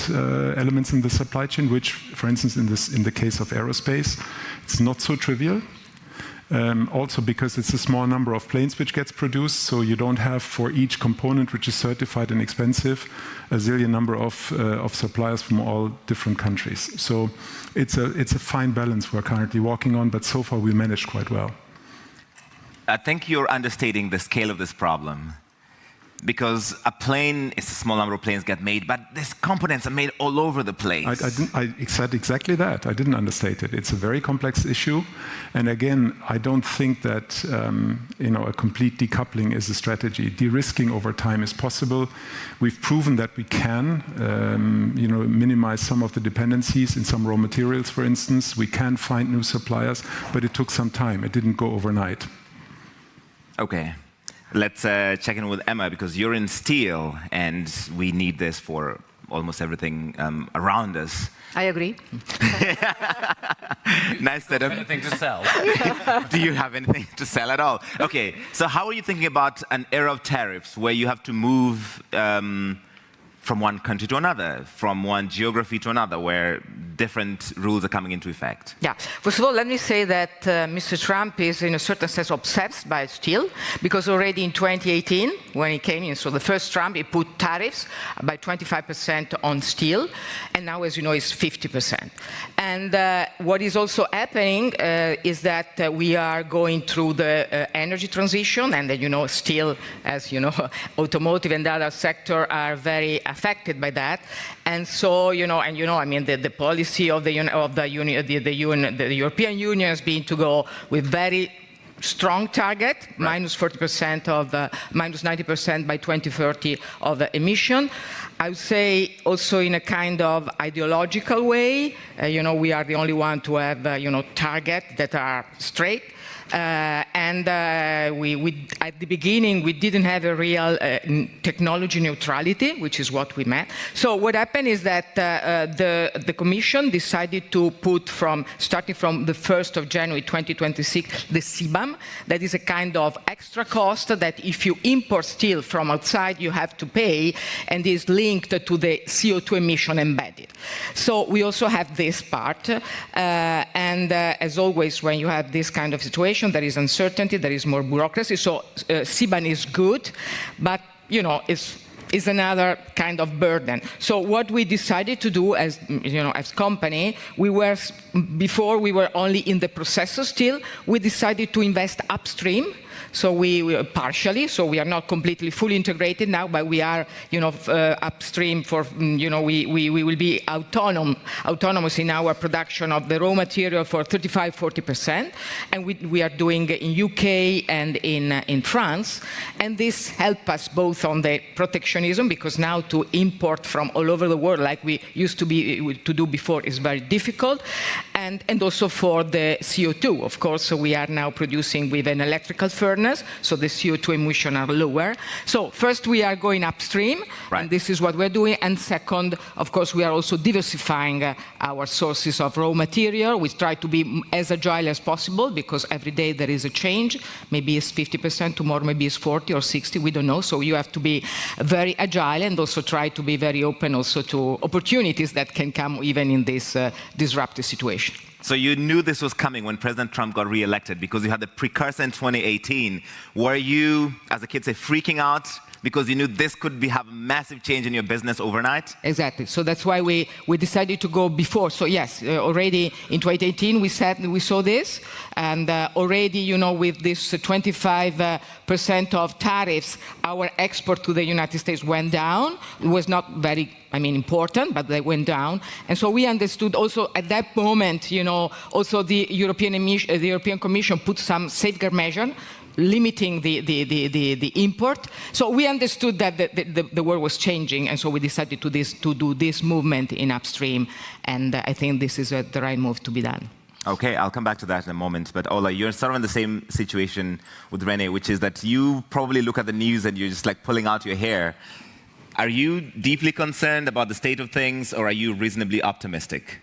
elements in the supply chain, which, for instance, in the case of aerospace, it's not so trivial. Also because it's a small number of planes which gets produced, so you don't have for each component which is certified and expensive a zillion number of suppliers from all different countries. So it's a fine balance we're currently walking on, but so far we managed quite well. I think you're understating the scale of this problem. Because a plane, it's a small number of planes get made, but these components are made all over the place. I said exactly that. I didn't understate it. It's a very complex issue. And again, I don't think that a complete decoupling is a strategy. De-risking over time is possible. We've proven that we can minimize some of the dependencies in some raw materials, for instance. We can find new suppliers, but it took some time. It didn't go overnight. Okay. Let's check in with Emma, because you're in steel, and we need this for almost everything around us. I agree. Nice setup. Anything to sell? Do you have anything to sell at all? Okay, so how are you thinking about an era of tariffs where you have to move from one country to another, from one geography to another, where different rules are coming into effect? Yeah. First of all, let me say that Mr. Trump is, in a certain sense, obsessed by steel, because already in 2018, when he came in, so the first Trump, he put tariffs by 25% on steel, and now, as you know, it's 50%. And what is also happening is that we are going through the energy transition, and steel, as you know, automotive and other sector are very affected by that. And so, the policy of the European Union has been to go with very strong target, right. minus 40% minus 90% by 2030 of the emission. I would say also in a kind of ideological way, we are the only one to have, targets that are straight. We at the beginning, we didn't have a real technology neutrality, which is what we meant. So what happened is that the Commission decided to put starting from the 1st of January 2026, the CBAM. That is a kind of extra cost that if you import steel from outside, you have to pay, and is linked to the CO2 emission embedded. So we also have this part. As always, when you have this kind of situation, there is uncertainty, there is more bureaucracy. So CBAM is good, but is another kind of burden. So what we decided to do as company, before we were only in the processor steel, we decided to invest upstream. So we partially, so we are not completely fully integrated now, but we are, upstream for, we will be autonomous in our production of the raw material for 35–40%, and we are doing in UK and in France, and this helps us both on the protectionism, because now to import from all over the world like we used to do before is very difficult, and also for the CO2, of course. So we are now producing with an electrical furnace, so the CO2 emissions are lower. So first we are going upstream, right. And this is what we're doing. And second, of course, we are also diversifying our sources of raw material. We try to be as agile as possible, because every day there is a change. Maybe it's 50%, tomorrow maybe it's 40 or 60, we don't know. So you have to be very agile and also try to be very open also to opportunities that can come even in this disruptive situation. So you knew this was coming when President Trump got re-elected, because you had the precursor in 2018. Were you, as a kid, say, freaking out because you knew this could have a massive change in your business overnight? Exactly. So that's why we decided to go before. So yes, already in 2018 we saw this, and already with this 25% of tariffs, our export to the United States went down. It was not very important, but they went down. And so we understood also at that moment, also the European Commission put some safeguard measure limiting the import. So we understood that the world was changing, and so we decided to do this movement in upstream, and I think this is the right move to be done. Okay, I'll come back to that in a moment, but Ola, you're sort of in the same situation with René, which is that you probably look at the news and you're just like pulling out your hair. Are you deeply concerned about the state of things, or are you reasonably optimistic?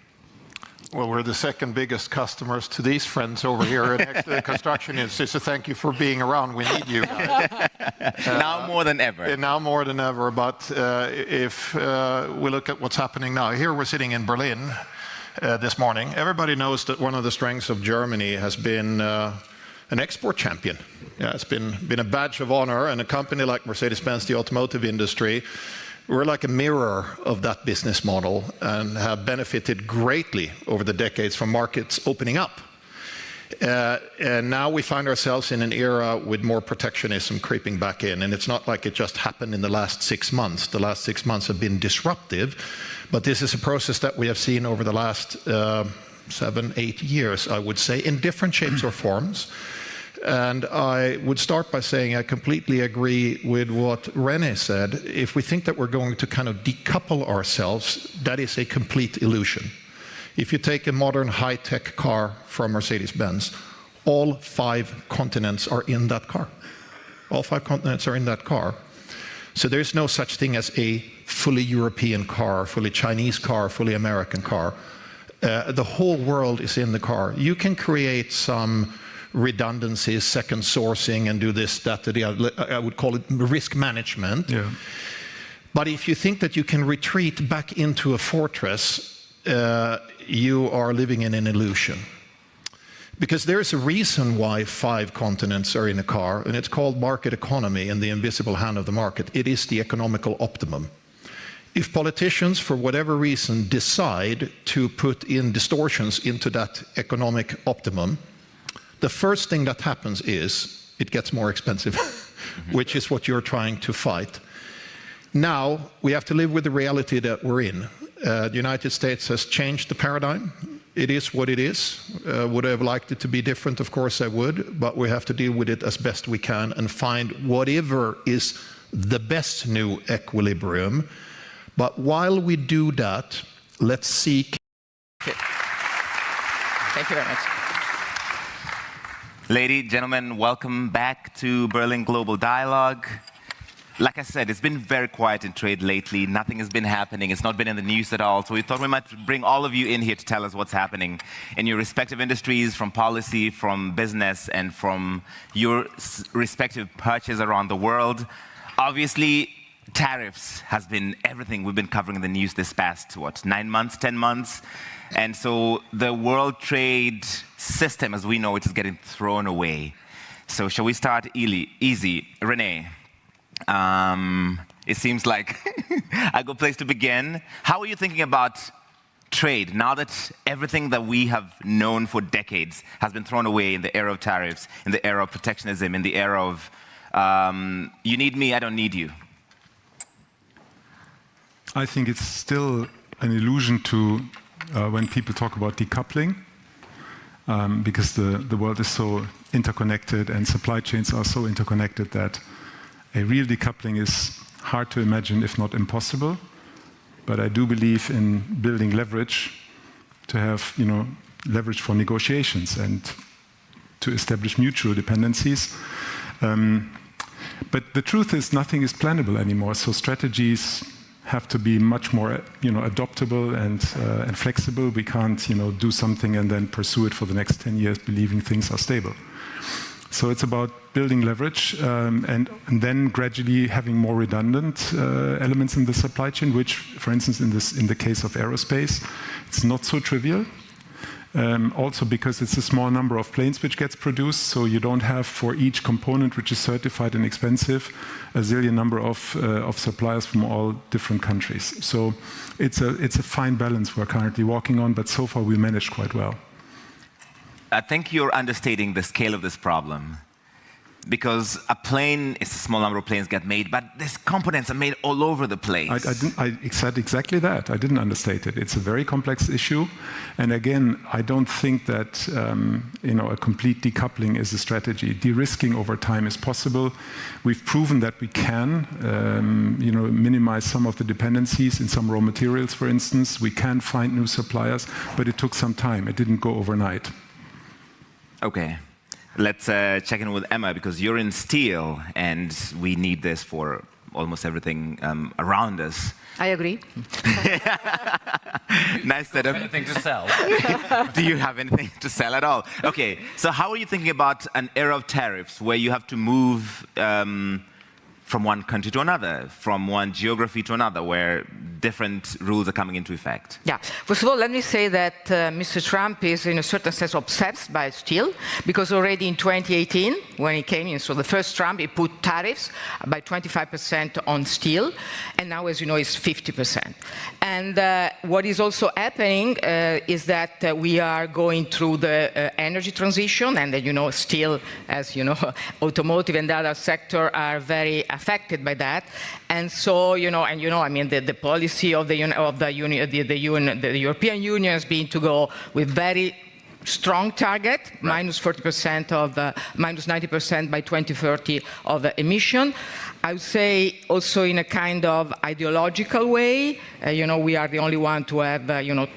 Well, we're the second biggest customers to these friends over here next to the construction industry, so thank you for being around. We need you guys. Now more than ever. Now more than ever, but if we look at what's happening now, here we're sitting in Berlin this morning. Everybody knows that one of the strengths of Germany has been an export champion. Yeah, it's been a badge of honor, and a company like Mercedes-Benz, the automotive industry, we're like a mirror of that business model and have benefited greatly over the decades from markets opening up. And now we find ourselves in an era with more protectionism creeping back in. And it's not like it just happened in the last 6 months. The last 6 months have been disruptive, but this is a process that we have seen over the last 7, 8 years, I would say, in different shapes or forms. And I would start by saying I completely agree with what René said. If we think that we're going to kind of decouple ourselves, that is a complete illusion. If you take a modern high-tech car from Mercedes-Benz, all 5 continents are in that car. All 5 continents are in that car. So there's no such thing as a fully European car, fully Chinese car, fully American car. The whole world is in the car. You can create some redundancies, second sourcing, and do this, that, the other. I would call it risk management. Yeah. But if you think that you can retreat back into a fortress, you are living in an illusion. Because there is a reason why 5 continents are in a car, and it's called market economy and the invisible hand of the market. It is the economical optimum. If politicians, for whatever reason, decide to put in distortions into that economic optimum, the first thing that happens is it gets more expensive, which is what you're trying to fight. Now, we have to live with the reality that we're in. The United States has changed the paradigm. It is what it is. Would I have liked it to be different? Of course I would, but we have to deal with it as best we can and find whatever is the best new equilibrium. But while we do that, let's seek... Thank you very much. Ladies, gentlemen, welcome back to Berlin Global Dialogue. Like I said, it's been very quiet in trade lately. Nothing has been happening. It's not been in the news at all. So we thought we might bring all of you in here to tell us what's happening in your respective industries, from policy, from business, and from your respective perches around the world. Obviously, tariffs has been everything we've been covering in the news this past, 9 months, 10 months. And so the world trade system, as we know it, is getting thrown away. So shall we start easy? René, it seems like a good place to begin. How are you thinking about trade now that everything that we have known for decades has been thrown away in the era of tariffs, in the era of protectionism, in the era of you need me, I don't need you? I think it's still an illusion to when people talk about decoupling, because the world is so interconnected and supply chains are so interconnected that a real decoupling is hard to imagine, if not impossible. But I do believe in building leverage to have, leverage for negotiations and to establish mutual dependencies. But the truth is, nothing is plannable anymore. So strategies have to be much more, adaptable and flexible. We can't, do something and then pursue it for the next 10 years, believing things are stable. So it's about building leverage and then gradually having more redundant elements in the supply chain, which, for instance, in the case of aerospace, it's not so trivial. Also because it's a small number of planes which gets produced, so you don't have for each component which is certified and expensive a zillion number of suppliers from all different countries. So it's a fine balance we're currently walking on, but so far we managed quite well. I think you're understating the scale of this problem. Because a plane, it's a small number of planes get made, but these components are made all over the place. I said exactly that. I didn't understate it. It's a very complex issue. And again, I don't think that a complete decoupling is a strategy. De-risking over time is possible. We've proven that we can minimize some of the dependencies in some raw materials, for instance. We can find new suppliers, but it took some time. It didn't go overnight. Okay. Let's check in with Emma, because you're in steel, and we need this for almost everything around us. I agree. Nice setup. Anything to sell? Do you have anything to sell at all? Okay, so how are you thinking about an era of tariffs where you have to move from one country to another, from one geography to another, where different rules are coming into effect? Yeah. First of all, let me say that Mr. Trump is in a certain sense obsessed by steel, because already in 2018, when he came in, so the first Trump, he put tariffs by 25% on steel, and now, as you know, it's 50%. And what is also happening is that we are going through the energy transition, and you know, steel, as you know, automotive and the other sector are very affected by that. And so, I mean, the policy of the European Union has been to go with very strong target, right. minus 40% of minus 90% by 2030 of the emission. I would say also in a kind of ideological way. We are the only one to have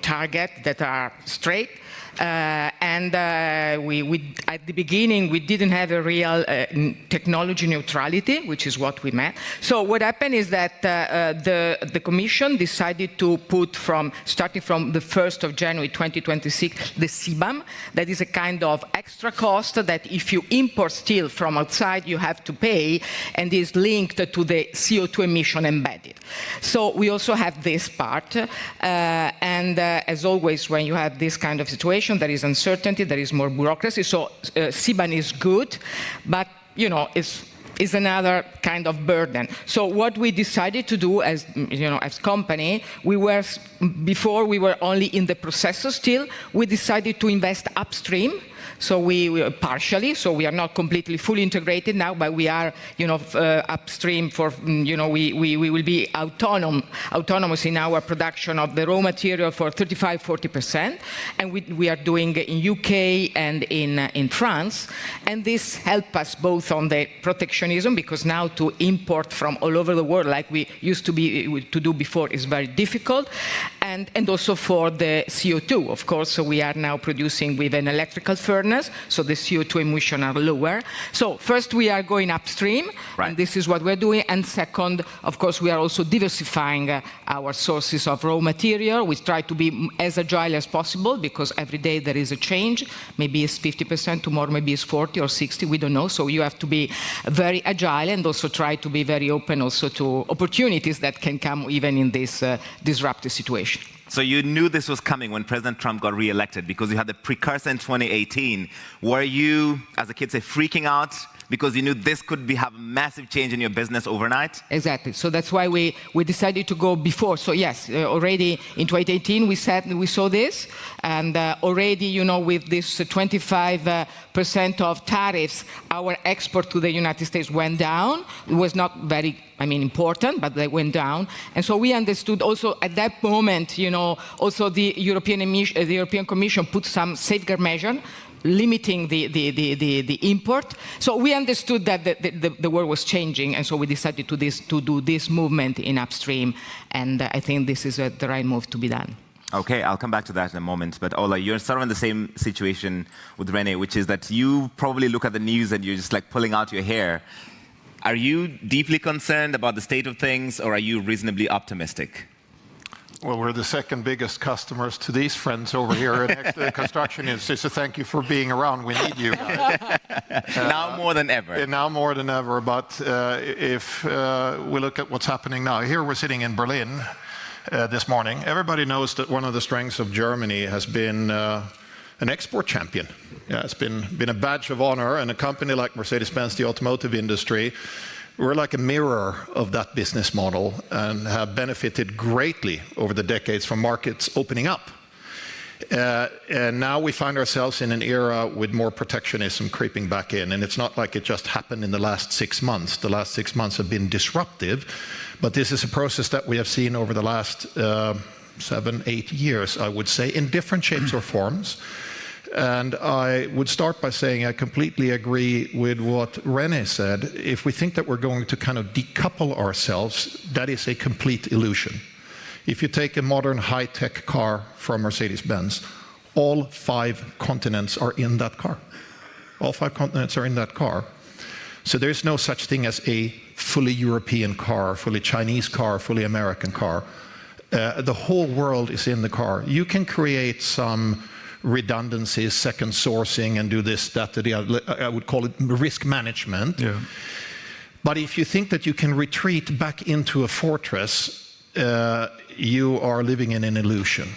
targets that are straight. We at the beginning, we didn't have a real technology neutrality, which is what we meant. So what happened is that the Commission decided to put starting from the 1st of January 2026, the CBAM, that is a kind of extra cost that if you import steel from outside, you have to pay, and is linked to the CO2 emission embedded. So we also have this part, as always, when you have this kind of situation, there is uncertainty, there is more bureaucracy. So CBAM is good, but is another kind of burden. So what we decided to do as company, before we were only in the processor still, we decided to invest upstream. So we are not completely fully integrated now, but we are, upstream for, we will be autonomous in our production of the raw material for 35–40%, and we are doing in UK and in France, and this helps us both on the protectionism, because now to import from all over the world like we used to do before is very difficult, and also for the CO2, of course. So we are now producing with an electrical furnace, so the CO2 emissions are lower. So first we are going upstream, right. And this is what we're doing. And second, of course, we are also diversifying our sources of raw material. We try to be as agile as possible, because every day there is a change. Maybe it's 50%, tomorrow maybe it's 40 or 60, we don't know. So you have to be very agile and also try to be very open also to opportunities that can come even in this disruptive situation. So you knew this was coming when President Trump got re-elected, because you had the precursor in 2018. Were you, as the kids say, freaking out because you knew this could have a massive change in your business overnight? Exactly. So that's why we decided to go before. So yes, already in 2018 we saw this, and already with this 25% of tariffs, our export to the United States went down. It was not very important, but they went down. And so we understood also at that moment, also the European Commission put some safeguard measure limiting the import. So we understood that the world was changing, and so we decided to do this movement in upstream, and I think this is the right move to be done. Okay, I'll come back to that in a moment. But Ola, you're sort of in the same situation with René, which is that you probably look at the news and you're just like pulling out your hair. Are you deeply concerned about the state of things, or are you reasonably optimistic? Well, we're the second biggest customers to these friends over here next to the construction industry, so thank you for being around. We need you guys. Now more than ever. Now more than ever, but if we look at what's happening now, here we're sitting in Berlin this morning. Everybody knows that one of the strengths of Germany has been an export champion. Yeah, it's been a badge of honor, and a company like Mercedes-Benz, the automotive industry, we're like a mirror of that business model and have benefited greatly over the decades from markets opening up. And now we find ourselves in an era with more protectionism creeping back in, and it's not like it just happened in the last 6 months. The last 6 months have been disruptive, but this is a process that we have seen over the last 7–8 years, I would say, in different shapes or forms. And I would start by saying I completely agree with what René said. If we think that we're going to kind of decouple ourselves, that is a complete illusion. If you take a modern high-tech car from Mercedes-Benz, all 5 continents are in that car. All 5 continents are in that car. So there's no such thing as a fully European car, fully Chinese car, fully American car. The whole world is in the car. You can create some redundancies, second sourcing, and do this, that, the other. I would call it risk management. Yeah. But if you think that you can retreat back into a fortress, you are living in an illusion.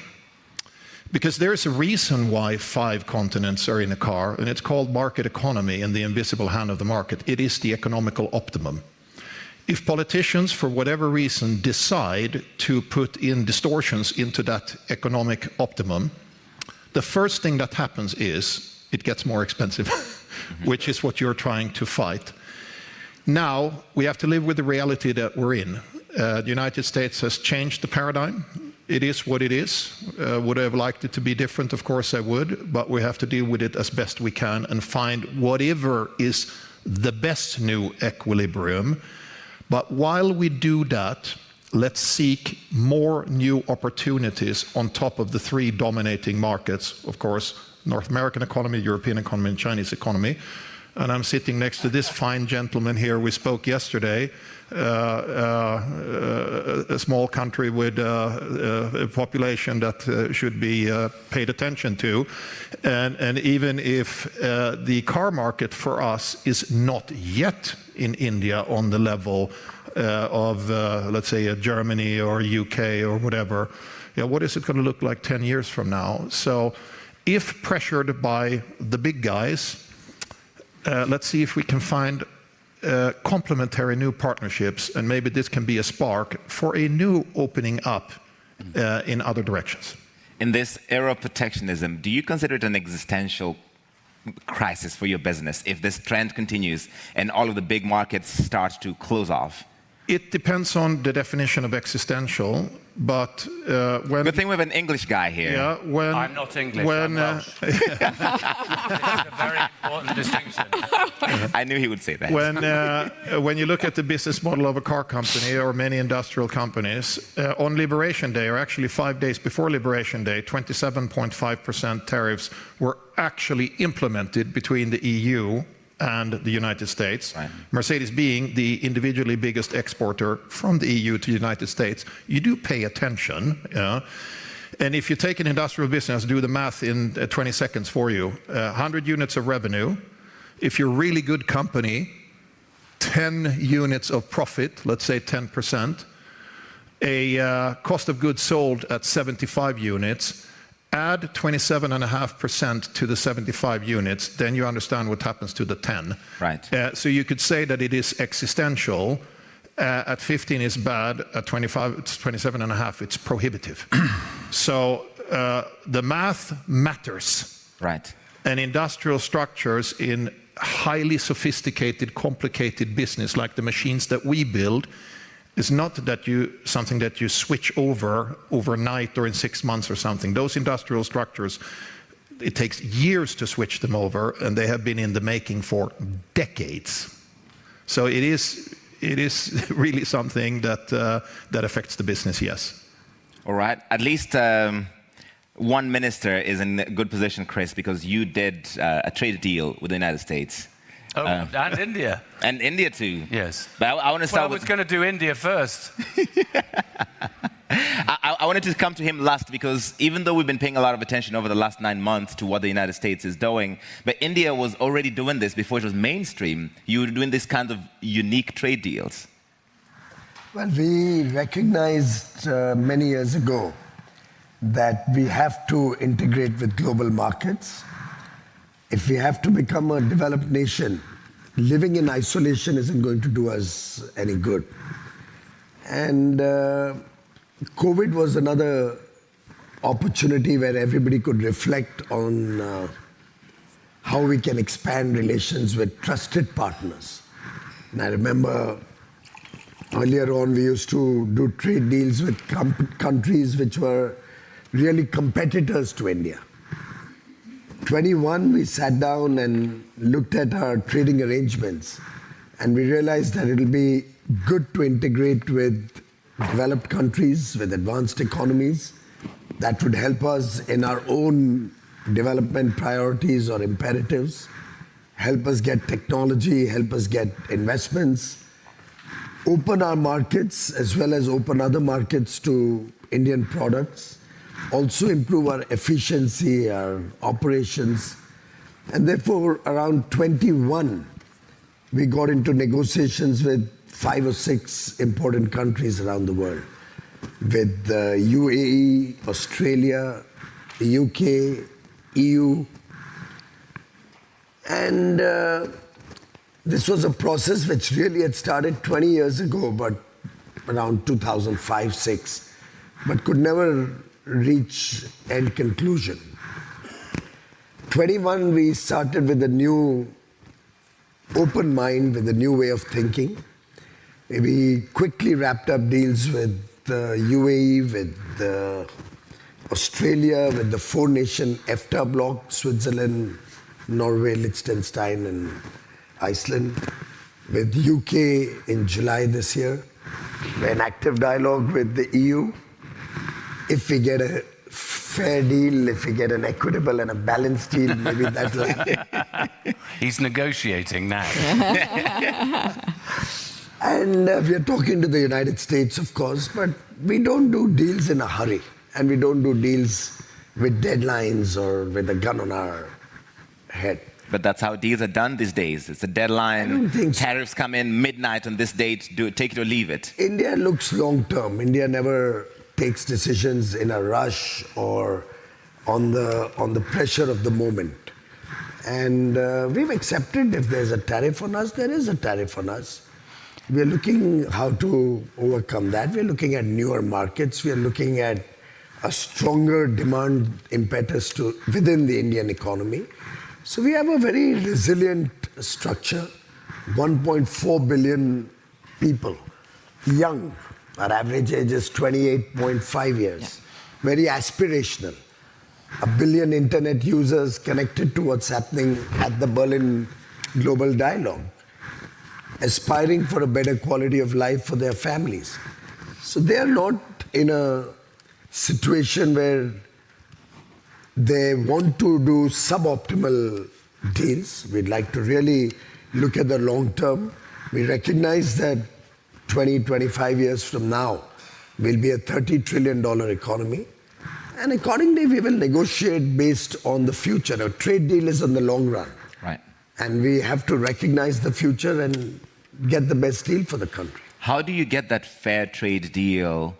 Because there's a reason why 5 continents are in a car, and it's called market economy and the invisible hand of the market. It is the economical optimum. If politicians, for whatever reason, decide to put in distortions into that economic optimum, the first thing that happens is it gets more expensive, which is what you're trying to fight. Now, we have to live with the reality that we're in. The United States has changed the paradigm. It is what it is. Would I have liked it to be different? Of course I would, but we have to deal with it as best we can and find whatever is the best new equilibrium. But while we do that, let's seek more new opportunities on top of the 3 dominating markets, of course, North American economy, European economy, and Chinese economy. And I'm sitting next to this fine gentleman here. We spoke yesterday, a small country with a population that should be paid attention to. And even if the car market for us is not yet in India on the level of, let's say, Germany or UK or whatever, what is it going to look like 10 years from now? So if pressured by the big guys, let's see if we can find complementary new partnerships, and maybe this can be a spark for a new opening up in other directions. In this era of protectionism, do you consider it an existential crisis for your business if this trend continues and all of the big markets start to close off? It depends on the definition of existential, but when... Good thing we have an English guy here. Yeah, when... I'm not English, I'm Welsh. This is a very important distinction. I knew he would say that. When you look at the business model of a car company or many industrial companies, on Liberation Day, or actually 5 days before Liberation Day, 27.5% tariffs were actually implemented between the EU and the United States. Right. Mercedes being the individually biggest exporter from the EU to the United States, you do pay attention. And if you take an industrial business, do the math in 20 seconds for you, 100 units of revenue. If you're a really good company, 10 units of profit, let's say 10%, a cost of goods sold at 75 units, add 27.5% to the 75 units, then you understand what happens to the 10. Right. So you could say that it is existential. At 15 is bad. At 25, it's 27.5. It's prohibitive. So the math matters. Right. And industrial structures in highly sophisticated, complicated business, like the machines that we build, is not that something that you switch over overnight or in 6 months or something. Those industrial structures, it takes years to switch them over, and they have been in the making for decades. So it is really something that affects the business, yes. All right. At least one minister is in a good position, Chris, because you did a trade deal with the United States. Oh, and India. And India too. Yes. But I want to start I was going to do India first. I wanted to come to him last because even though we've been paying a lot of attention over the last 9 months to what the United States is doing, but India was already doing this before it was mainstream. You were doing this kind of unique trade deals. Well, we recognized many years ago that we have to integrate with global markets. If we have to become a developed nation, living in isolation isn't going to do us any good. And COVID was another opportunity where everybody could reflect on how we can expand relations with trusted partners. And I remember earlier on we used to do trade deals with countries which were really competitors to India. 21, we sat down and looked at our trading arrangements, and we realized that it'll be good to integrate with developed countries, with advanced economies. That would help us in our own development priorities or imperatives, help us get technology, help us get investments. open our markets as well as open other markets to Indian products, also improve our efficiency, our operations, and therefore around 21, we got into negotiations with 5 or 6 important countries around the world, with the UAE, Australia, the UK, EU, and this was a process which really had started 20 years ago, but around 2005-06, but could never reach end conclusion. 21, we started with a new open mind, with a new way of thinking. We quickly wrapped up deals with the UAE, with Australia, with the 4-nation FTA bloc, Switzerland, Norway, Liechtenstein, and Iceland, with UK in July this year. We're in active dialogue with the EU. If we get a fair deal, if we get an equitable and a balanced deal, maybe that will happen. He's negotiating now. And we are talking to the United States, of course, but we don't do deals in a hurry. And we don't do deals with deadlines or with a gun on our head. But that's how deals are done these days. It's a deadline. I don't think so. Tariffs come in midnight on this date. Take it or leave it. India looks long term. India never takes decisions in a rush or on the pressure of the moment. And we've accepted if there's a tariff on us, there is a tariff on us. We're looking how to overcome that. We're looking at newer markets. We're looking at a stronger demand impetus within the Indian economy. So we have a very resilient structure, 1.4 billion people, young. Our average age is 28.5 years, very aspirational. 1 billion internet users connected to what's happening at the Berlin Global Dialogue, aspiring for a better quality of life for their families. So they are not in a situation where they want to do suboptimal deals. We'd like to really look at the long term. We recognize that 20, 25 years from now will be a $30 trillion economy. And accordingly, we will negotiate based on the future. A trade deal is on the long run. Right. And we have to recognize the future and get the best deal for the country. How do you get that fair trade deal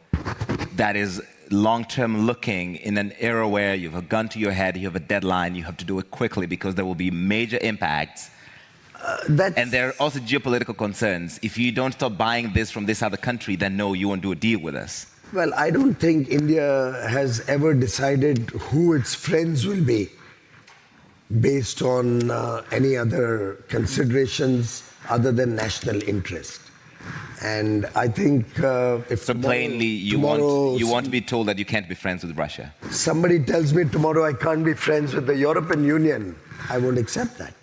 that is long-term looking in an era where you have a gun to your head, you have a deadline, you have to do it quickly because there will be major impacts? And there are also geopolitical concerns. If you don't stop buying this from this other country, then no, you won't do a deal with us. Well, I don't think India has ever decided who its friends will be based on any other considerations other than national interest. And I think if so plainly you want to be told that you can't be friends with Russia. Somebody tells me tomorrow I can't be friends with the European Union, I won't accept that.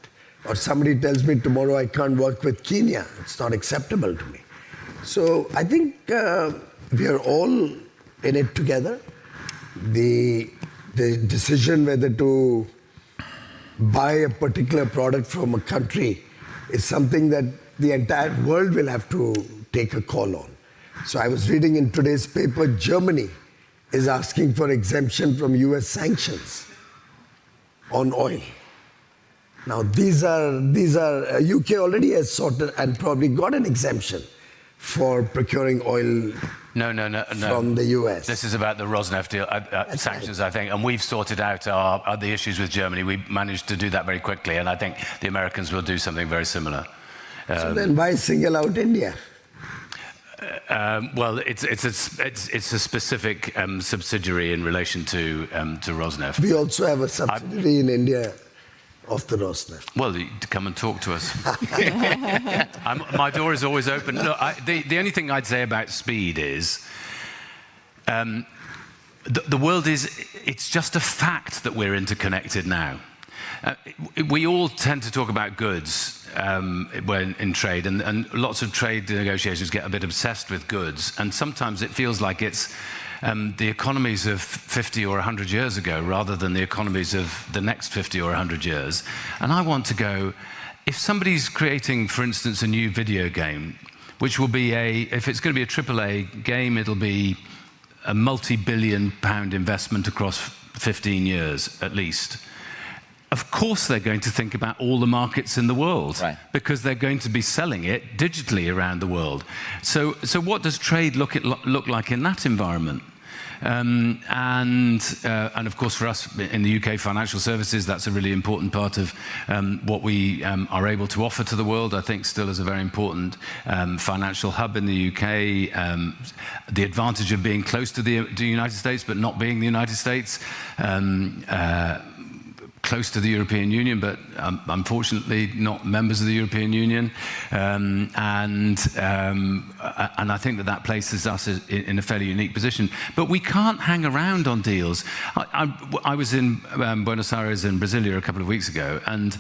Or somebody tells me tomorrow I can't work with Kenya, it's not acceptable to me. So I think we are all in it together. The decision whether to buy a particular product from a country is something that the entire world will have to take a call on. So I was reading in today's paper, Germany is asking for exemption from US sanctions on oil. Now these are UK already has sorted and probably got an exemption for procuring oil from the US. This is about the Rosneft deal, sanctions, right. I think, and we've sorted out the issues with Germany. We managed to do that very quickly, and I think the Americans will do something very similar. So then why single out India? Well, it's a specific subsidiary in relation to Rosneft. We also have a subsidiary in India of the Rosneft. Well, come and talk to us. My door is always open. Look, the only thing I'd say about speed is the world it's just a fact that we're interconnected now. We all tend to talk about goods when in trade, and lots of trade negotiations get a bit obsessed with goods, and sometimes it feels like it's the economies of 50 or 100 years ago rather than the economies of the next 50 or 100 years. And I want to go, if somebody's creating, for instance, a new video game, which will be if it's going to be a AAA game, it'll be a multi-billion-pound investment across 15 years at least. Of course they're going to think about all the markets in the world, right, because they're going to be selling it digitally around the world. So what does trade look like in that environment? And of course for us in the UK financial services, that's a really important part of what we are able to offer to the world. I think still is a very important financial hub in the UK. The advantage of being close to the United States but not being the United States. Close to the European Union, but unfortunately not members of the European Union, and I think that places us in a fairly unique position. But we can't hang around on deals. I was in Buenos Aires in Brasilia a couple of weeks ago, and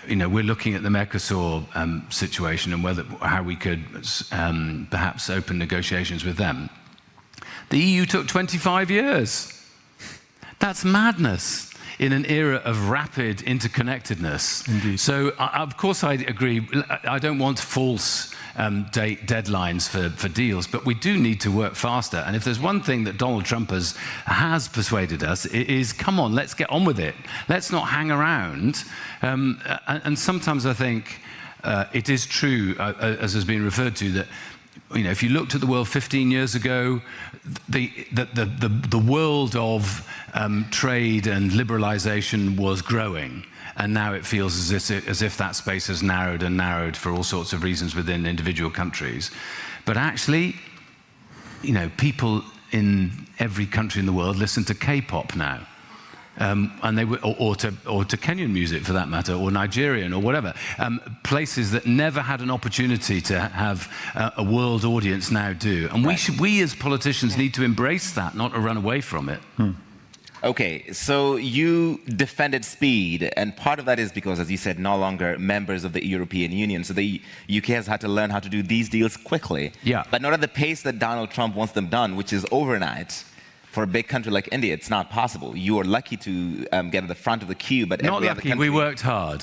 we're looking at the Mercosur situation and how we could perhaps open negotiations with them. The EU took 25 years. That's madness in an era of rapid interconnectedness. Indeed. So, of course, I agree. I don't want false deadlines for deals, but we do need to work faster. And if there's one thing that Donald Trump has persuaded us, it is, come on, let's get on with it. Let's not hang around. And sometimes I think it is true, as has been referred to, that if you looked at the world 15 years ago, the world of trade and liberalization was growing, and now it feels as if that space has narrowed and narrowed for all sorts of reasons within individual countries. But actually, people in every country in the world listen to K-pop now. And they or to Kenyan music for that matter, or Nigerian or whatever, places that never had an opportunity to have a world audience now do. And we as politicians need to embrace that, not to run away from it. Okay, so you defended speed, and part of that is because, as you said, no longer members of the European Union. So the UK has had to learn how to do these deals quickly, but not at the pace that Donald Trump wants them done, which is overnight. For a big country like India, it's not possible. You are lucky to get at the front of the queue, but not every lucky. other country... We worked hard.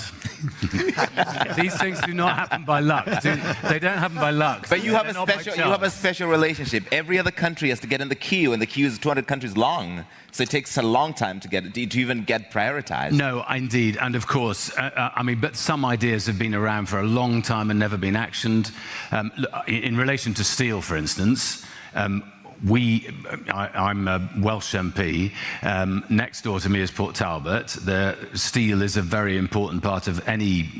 These things do not happen by luck. They don't happen by luck. But you have a special relationship. Every other country has to get in the queue, and the queue is 200 countries long. So it takes a long time to even get prioritized. No, indeed, and of course, but some ideas have been around for a long time and never been actioned. In relation to steel, for instance. I'm a Welsh MP. Next door to me is Port Talbot. The steel is a very important part of any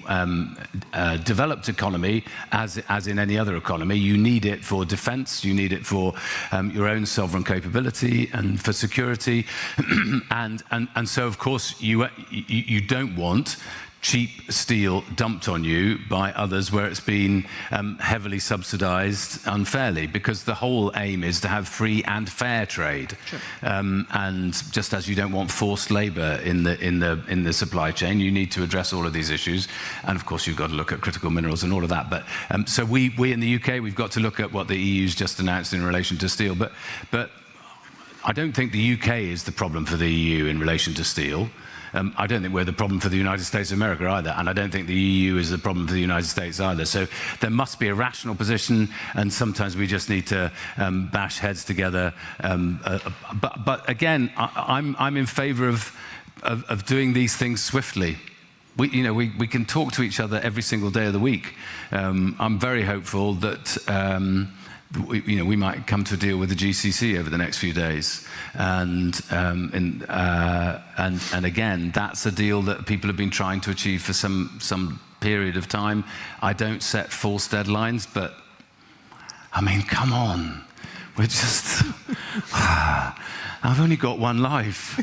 developed economy, as in any other economy. You need it for defence. You need it for your own sovereign capability and for security. and so, of course, you don't want cheap steel dumped on you by others where it's been heavily subsidized unfairly, because the whole aim is to have free and fair trade. Sure. And just as you don't want forced labor in the supply chain, you need to address all of these issues. And of course, you've got to look at critical minerals and all of that. But so we in the UK, we've got to look at what the EU's just announced in relation to steel. But I don't think the UK is the problem for the EU in relation to steel. I don't think we're the problem for the United States of America either, and I don't think the EU is the problem for the United States either. So there must be a rational position, and sometimes we just need to bash heads together. But again, I'm in favour of doing these things swiftly. We can talk to each other every single day of the week. I'm very hopeful that we might come to a deal with the GCC over the next few days, and again, that's a deal that people have been trying to achieve for some period of time. I don't set false deadlines, but I mean, come on, we're just. I've only got one life.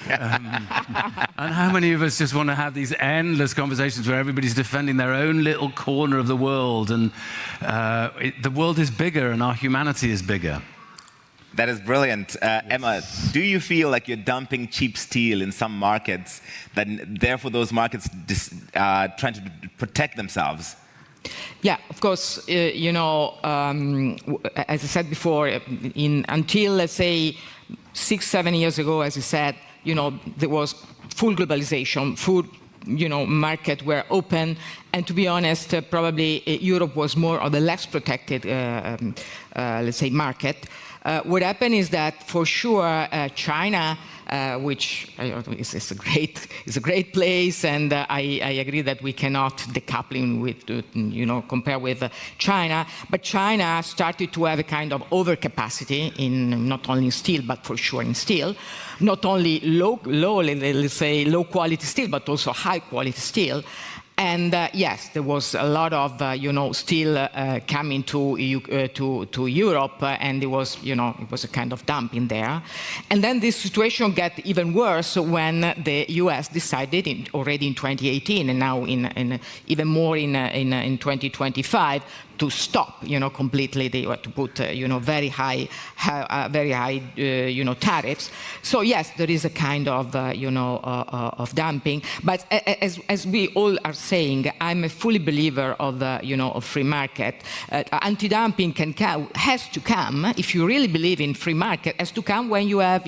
And how many of us just want to have these endless conversations where everybody's defending their own little corner of the world, and the world is bigger and our humanity is bigger. That is brilliant. Emma, do you feel like you're dumping cheap steel in some markets, that therefore those markets trying to protect themselves? Yeah, of course, as I said before, until, let's say, 6-7 years ago, as you said, there was full globalization, full market were open, and to be honest, probably Europe was more or the less protected, let's say, market. What happened is that, for sure, China, which is a great place, and I agree that we cannot decoupling with, compare with China. But China started to have a kind of overcapacity in not only steel, but for sure in steel, not only let's say low quality steel, but also high quality steel. And yes, there was a lot of steel coming to Europe, and it was it was a kind of dumping there. And then this situation got even worse when the U.S. decided already in 2018, and now in even more in 2025, to stop, completely. They were to put, very high tariffs. So yes, there is a kind of, of dumping. But as we all are saying, I'm a fully believer of, of free market. Anti-dumping has to come, if you really believe in free market, has to come when you have,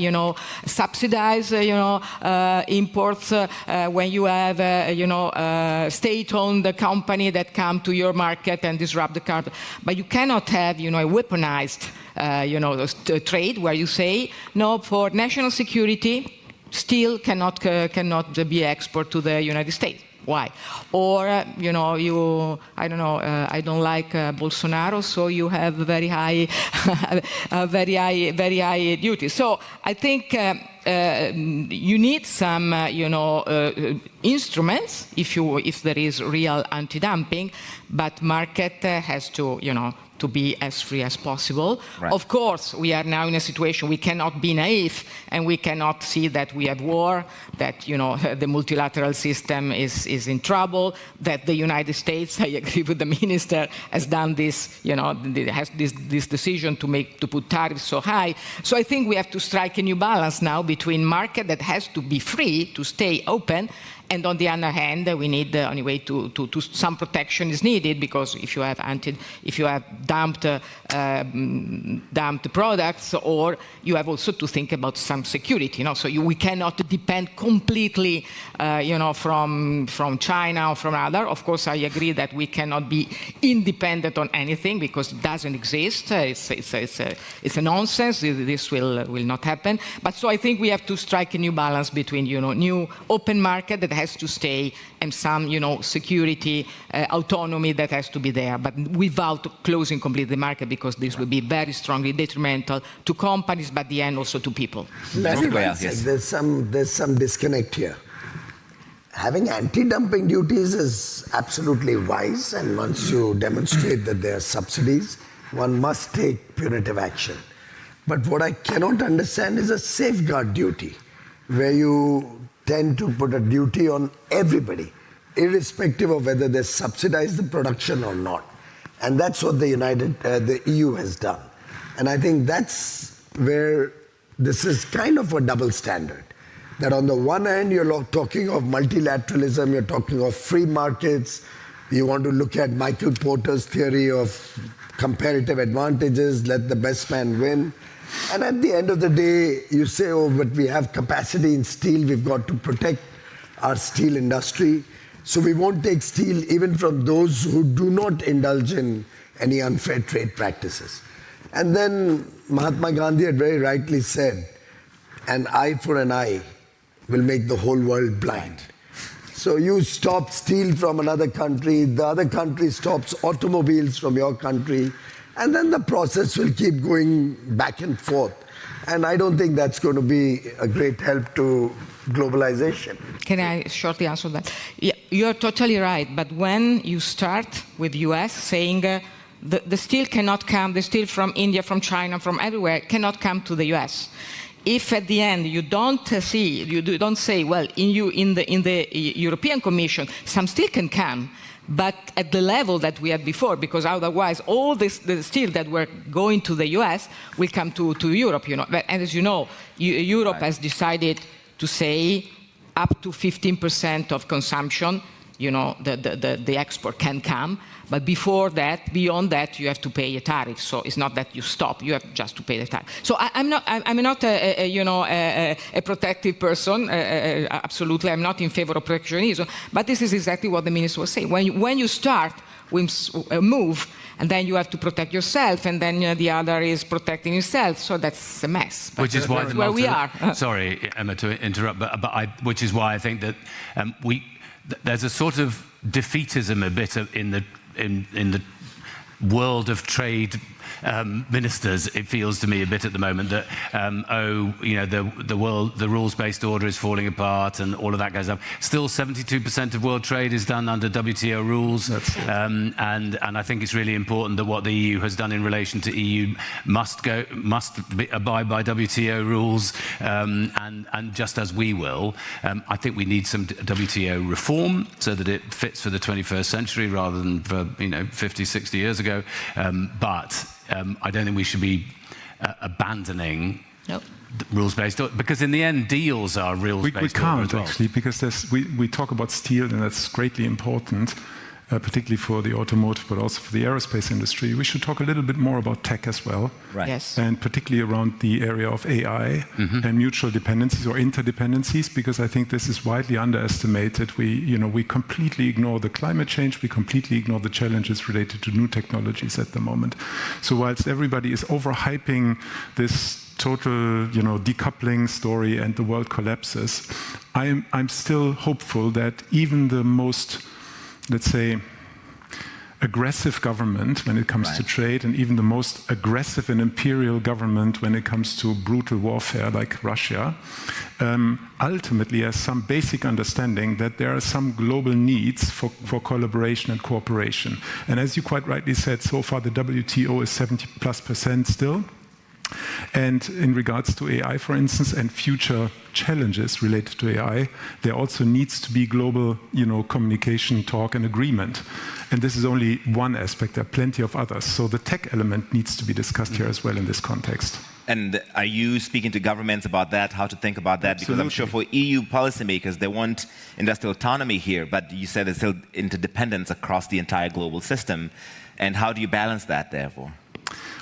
subsidized, imports, when you have, state-owned company that come to your market and disrupt the card. But you cannot have, a weaponized, trade where you say, no, for national security, steel cannot be export to the United States. Why? Or, I don't know, I don't like Bolsonaro, so you have very high, very high duties. So I think you need some, instruments if there is real anti-dumping, but market has to, to be as free as possible. Right. Of course, we are now in a situation we cannot be naive, and we cannot see that we have war, that the multilateral system is in trouble, that the United States, I agree with the minister, has done this, has this decision to put tariffs so high. So I think we have to strike a new balance now between market that has to be free to stay open, and on the other hand, we need anyway to some protection is needed, because if you have dumped products, or you have also to think about some security. So we cannot depend completely, from China or from other. Of course, I agree that we cannot be independent on anything, because it doesn't exist. It's a nonsense. This will not happen. But so I think we have to strike a new balance between new open market that has to stay, and some security, autonomy that has to be there, but without closing completely the market, because this will be very strongly detrimental to companies, but at the end also to people. Yes. There's some disconnect here. Having anti-dumping duties is absolutely wise, and once you demonstrate that there are subsidies, one must take punitive action. But what I cannot understand is a safeguard duty, where you tend to put a duty on everybody, irrespective of whether they subsidize the production or not. And that's what the EU has done. And I think that's where this is kind of a double standard. That on the one hand, you're talking of multilateralism, you're talking of free markets, you want to look at Michael Porter's theory of comparative advantages, let the best man win. And at the end of the day, you say, oh, but we have capacity in steel, we've got to protect our steel industry. So we won't take steel even from those who do not indulge in any unfair trade practices. And then Mahatma Gandhi had very rightly said, an eye for an eye will make the whole world blind. So you stop steel from another country, the other country stops automobiles from your country, and then the process will keep going back and forth. And I don't think that's going to be a great help to globalization. Can I shortly answer that? Yeah, you're totally right. But when you start with US saying the steel cannot come, the steel from India, from China, from everywhere, cannot come to the US. If at the end you don't say, well, in the European Commission, some steel can come, but at the level that we had before, because otherwise all the steel that were going to the US will come to Europe. And as you know, Europe has decided to say up to 15% of consumption the export can come. But before that, beyond that, you have to pay a tariff. So it's not that you stop; you have just to pay the tariff. So I'm not a protective person. Absolutely, I'm not in favor of protectionism. But this is exactly what the minister was saying. When you start with a move, and then you have to protect yourself, and then the other is protecting himself. So that's a mess. But which is why where we are. Sorry, Emma, to interrupt, which is why I think that there's a sort of defeatism a bit in the world of trade ministers. It feels to me a bit at the moment that the rules-based order is falling apart and all of that goes up. Still, 72% of world trade is done under WTO rules, and I think it's really important that what the EU has done in relation to EU must abide by WTO rules, and just as we will, I think we need some WTO reform so that it fits for the 21st century rather than for 50, 60 years ago. But I don't think we should be abandoning rules-based, because in the end, deals are rules-based. We can't actually, because we talk about steel, and that's greatly important, particularly for the automotive, but also for the aerospace industry. We should talk a little bit more about tech as well, right? Yes. And particularly around the area of AI and mutual dependencies or interdependencies, because I think this is widely underestimated. We completely ignore the climate change. We completely ignore the challenges related to new technologies at the moment. So whilst everybody is overhyping this total, decoupling story and the world collapses, I'm still hopeful that even the most, let's say, aggressive government when it comes to trade, and even the most aggressive and imperial government when it comes to brutal warfare like Russia, ultimately has some basic understanding that there are some global needs for collaboration and cooperation. And as you quite rightly said, so far the WTO is 70+% still. And in regards to AI, for instance, and future challenges related to AI, there also needs to be global, communication, talk, and agreement. And this is only one aspect. There are plenty of others. So the tech element needs to be discussed here as well in this context. And are you speaking to governments about that, how to think about that? Absolutely. Because I'm sure for EU policymakers, they want industrial autonomy here, but you said there's still interdependence across the entire global system. And how do you balance that, therefore?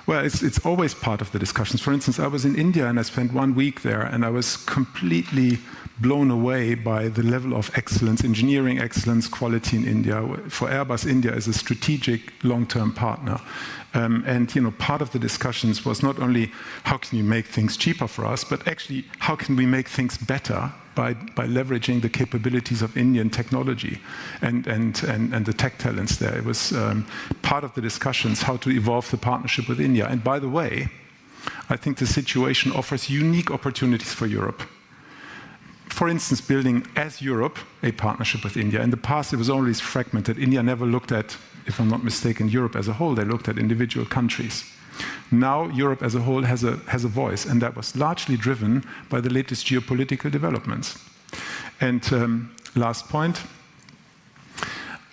Well, it's always part of the discussions. For instance, I was in India and I spent 1 week there, and I was completely blown away by the level of excellence, engineering excellence, quality in India. For Airbus, India is a strategic long-term partner. And part of the discussions was not only how can you make things cheaper for us, but actually how can we make things better by leveraging the capabilities of Indian technology and the tech talents there. It was part of the discussions how to evolve the partnership with India. And by the way, I think the situation offers unique opportunities for Europe. For instance, building as Europe a partnership with India. In the past, it was always fragmented. India never looked at, if I'm not mistaken, Europe as a whole. They looked at individual countries. Now Europe as a whole has a voice, and that was largely driven by the latest geopolitical developments. And last point,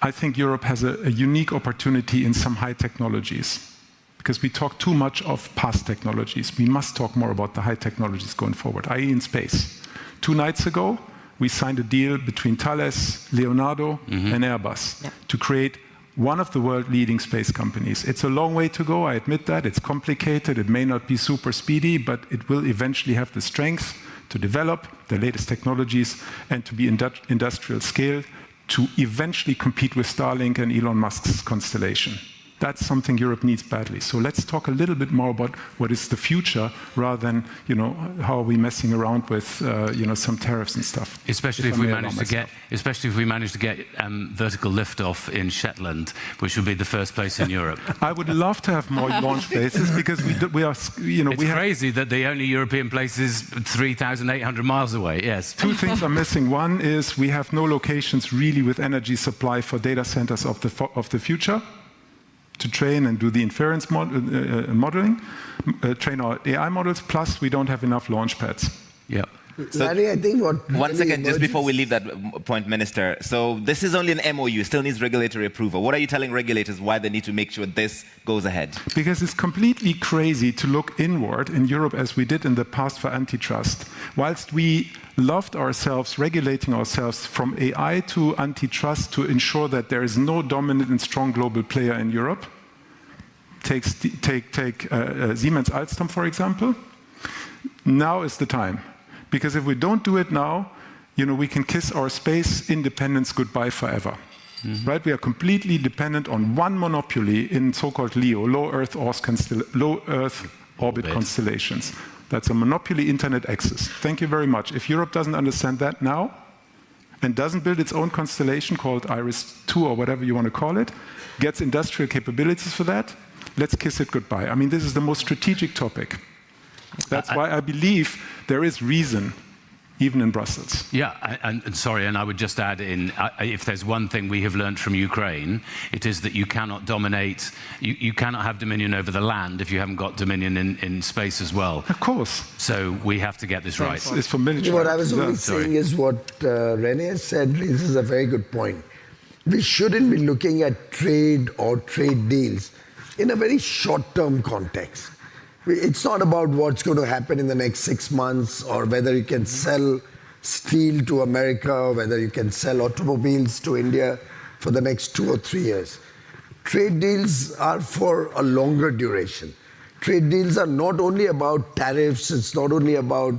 I think Europe has a unique opportunity in some high technologies, because we talk too much of past technologies. We must talk more about the high technologies going forward, i.e. in space. 2 nights ago, we signed a deal between Thales, Leonardo, and Airbus to create one of the world-leading space companies. It's a long way to go, I admit that. It's complicated, it may not be super speedy, but it will eventually have the strength to develop the latest technologies and to be industrial scale to eventually compete with Starlink and Elon Musk's constellation. That's something Europe needs badly. So let's talk a little bit more about what is the future rather than, how are we messing around with, some tariffs and stuff. Especially if we manage to get vertical liftoff in Shetland, which would be the first place in Europe. I would love to have more launch bases because we are, It's crazy that the only European place is 3,800 miles away. Yes. 2 things are missing. One is we have no locations really with energy supply for data centers of the future, to train and do the inference modeling, train our AI models, plus we don't have enough launch pads. Yeah. Larry, I think what... One second, just before we leave that point, Minister. So this is only an MOU, still needs regulatory approval. What are you telling regulators why they need to make sure this goes ahead? Because it's completely crazy to look inward in Europe as we did in the past for antitrust. Whilst we loved ourselves, regulating ourselves from AI to antitrust to ensure that there is no dominant and strong global player in Europe. Take Siemens Alstom, for example. Now is the time. Because if we don't do it now, we can kiss our space independence goodbye forever. Mm-hmm. Right? We are completely dependent on one monopoly in so-called LEO, low Earth orbit constellations. That's a monopoly internet access. Thank you very much. If Europe doesn't understand that now and doesn't build its own constellation called IRIS-2 or whatever you want to call it, gets industrial capabilities for that, let's kiss it goodbye. I mean, this is the most strategic topic. That's why I believe there is reason, even in Brussels. Yeah, and sorry, and I would just add in, if there's one thing we have learned from Ukraine, it is that you cannot dominate, you cannot have dominion over the land if you haven't got dominion in space as well. Of course. So we have to get this right. It's for military. What I was only saying is what René said raises a very good point. We shouldn't be looking at trade or trade deals in a very short-term context. It's not about what's going to happen in the next 6 months or whether you can sell steel to America or whether you can sell automobiles to India for the next 2 or 3 years. Trade deals are for a longer duration. Trade deals are not only about tariffs, it's not only about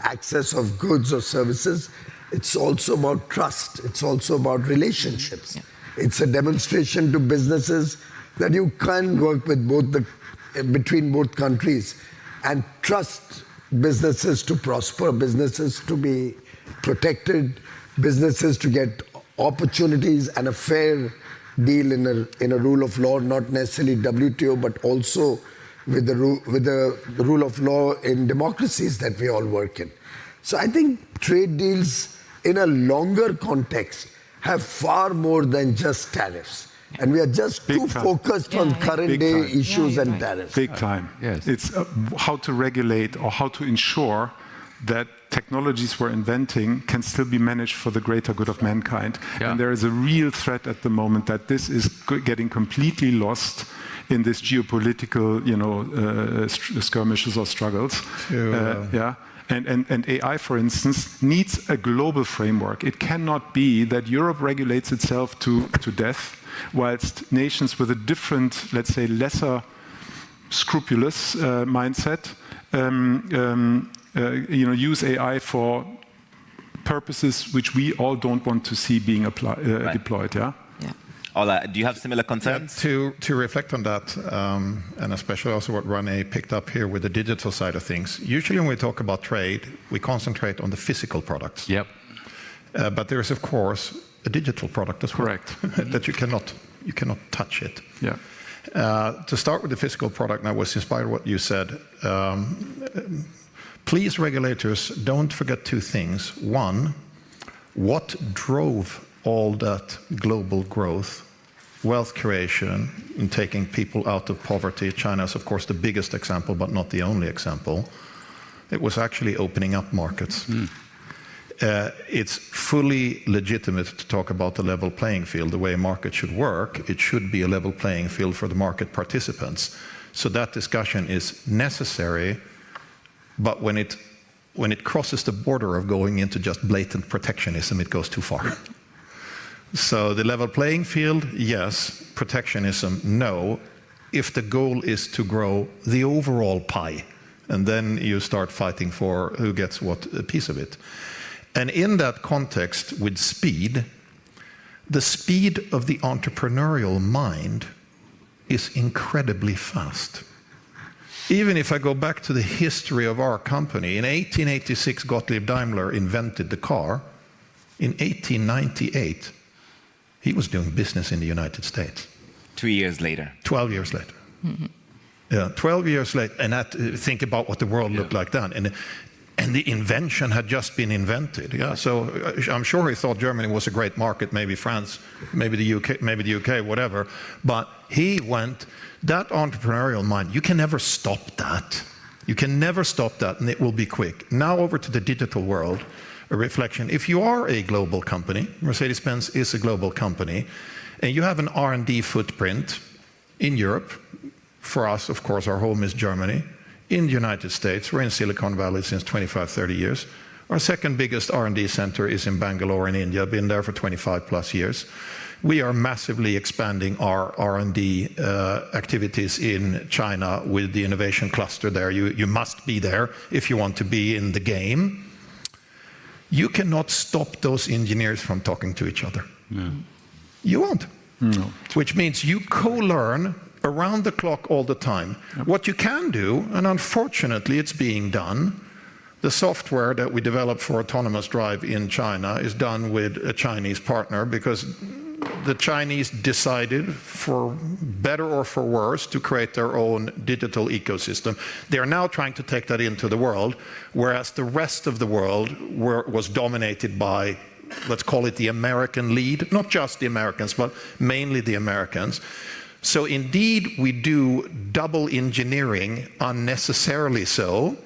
access of goods or services, it's also about trust, it's also about relationships. It's a demonstration to businesses that you can work with between both countries and trust businesses to prosper, businesses to be protected, businesses to get opportunities and a fair deal in a rule of law, not necessarily WTO, but also with the rule of law in democracies that we all work in. So I think trade deals in a longer context have far more than just tariffs. And we are just too focused on current day issues and tariffs. Big time. Yes. It's how to regulate or how to ensure that technologies we're inventing can still be managed for the greater good of mankind. Yeah. And there is a real threat at the moment that this is getting completely lost in this geopolitical, skirmishes or struggles. Yeah. And AI, for instance, needs a global framework. It cannot be that Europe regulates itself to death, whilst nations with a different, let's say, lesser scrupulous mindset, use AI for purposes which we all don't want to see being deployed. Yeah. Ola, do you have similar concerns? Yeah, to reflect on that, and especially also what René picked up here with the digital side of things. Usually when we talk about trade, we concentrate on the physical products. Yep. But there is, of course, a digital product as well. Correct. that you cannot touch it. Yeah. To start with the physical product, and I was inspired what you said. Please, regulators, don't forget 2 things. One, what drove all that global growth, wealth creation, and taking people out of poverty. China is, of course, the biggest example, but not the only example. It was actually opening up markets. It's fully legitimate to talk about the level playing field, the way a market should work. It should be a level playing field for the market participants. So that discussion is necessary, but when it crosses the border of going into just blatant protectionism, it goes too far. So the level playing field, yes. Protectionism, no. If the goal is to grow the overall pie, and then you start fighting for who gets what a piece of it. And in that context, with speed, the speed of the entrepreneurial mind is incredibly fast. Even if I go back to the history of our company, in 1886, Gottlieb Daimler invented the car. In 1898, he was doing business in the United States. 2 years later. 12 years later. Mm-hmm. Yeah, 12 years later. And think about what the world looked like then. And the invention had just been invented. Yeah, so I'm sure he thought Germany was a great market, maybe France, maybe the UK, whatever. But he went, that entrepreneurial mind, you can never stop that. You can never stop that, and it will be quick. Now over to the digital world, a reflection. If you are a global company, Mercedes-Benz is a global company, and you have an R&D footprint in Europe, for us, of course, our home is Germany, in the United States, we're in Silicon Valley since 25, 30 years. Our second biggest R&D center is in Bangalore in India, been there for 25 plus years. We are massively expanding our R&D activities in China with the innovation cluster there. You must be there if you want to be in the game. You cannot stop those engineers from talking to each other. No. You won't. No. Which means you co-learn around the clock all the time. Yep. What you can do, and unfortunately it's being done, the software that we developed for autonomous drive in China is done with a Chinese partner because the Chinese decided, for better or for worse, to create their own digital ecosystem. They're now trying to take that into the world, whereas the rest of the world was dominated by, let's call it the American lead, not just the Americans, but mainly the Americans. So indeed, we do double engineering, unnecessarily so,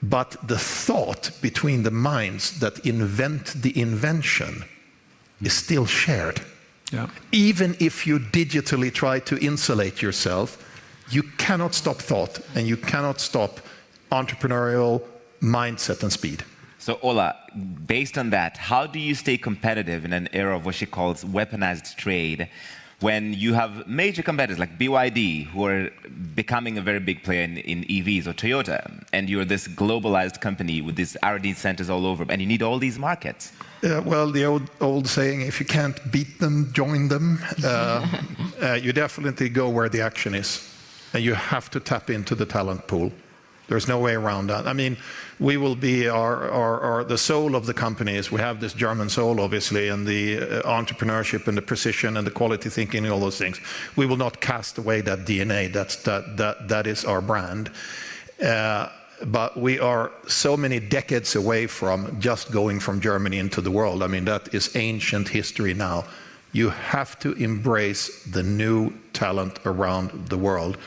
but the thought between the minds that invent the invention is still shared. Yeah. Even if you digitally try to insulate yourself, you cannot stop thought and you cannot stop entrepreneurial mindset and speed. So Ola, based on that, how do you stay competitive in an era of what she calls weaponized trade, when you have major competitors like BYD, who are becoming a very big player in EVs, or Toyota, and you're this globalized company with these R&D centers all over, and you need all these markets? Well, the old saying, if you can't beat them, join them. You definitely go where the action is, and you have to tap into the talent pool. There's no way around that. I mean, we will be the soul of the companies. We have this German soul, obviously, and the entrepreneurship and the precision and the quality thinking and all those things. We will not cast away that DNA. That is our brand. But we are so many decades away from just going from Germany into the world. I mean, that is ancient history now. You have to embrace the new talent around the world.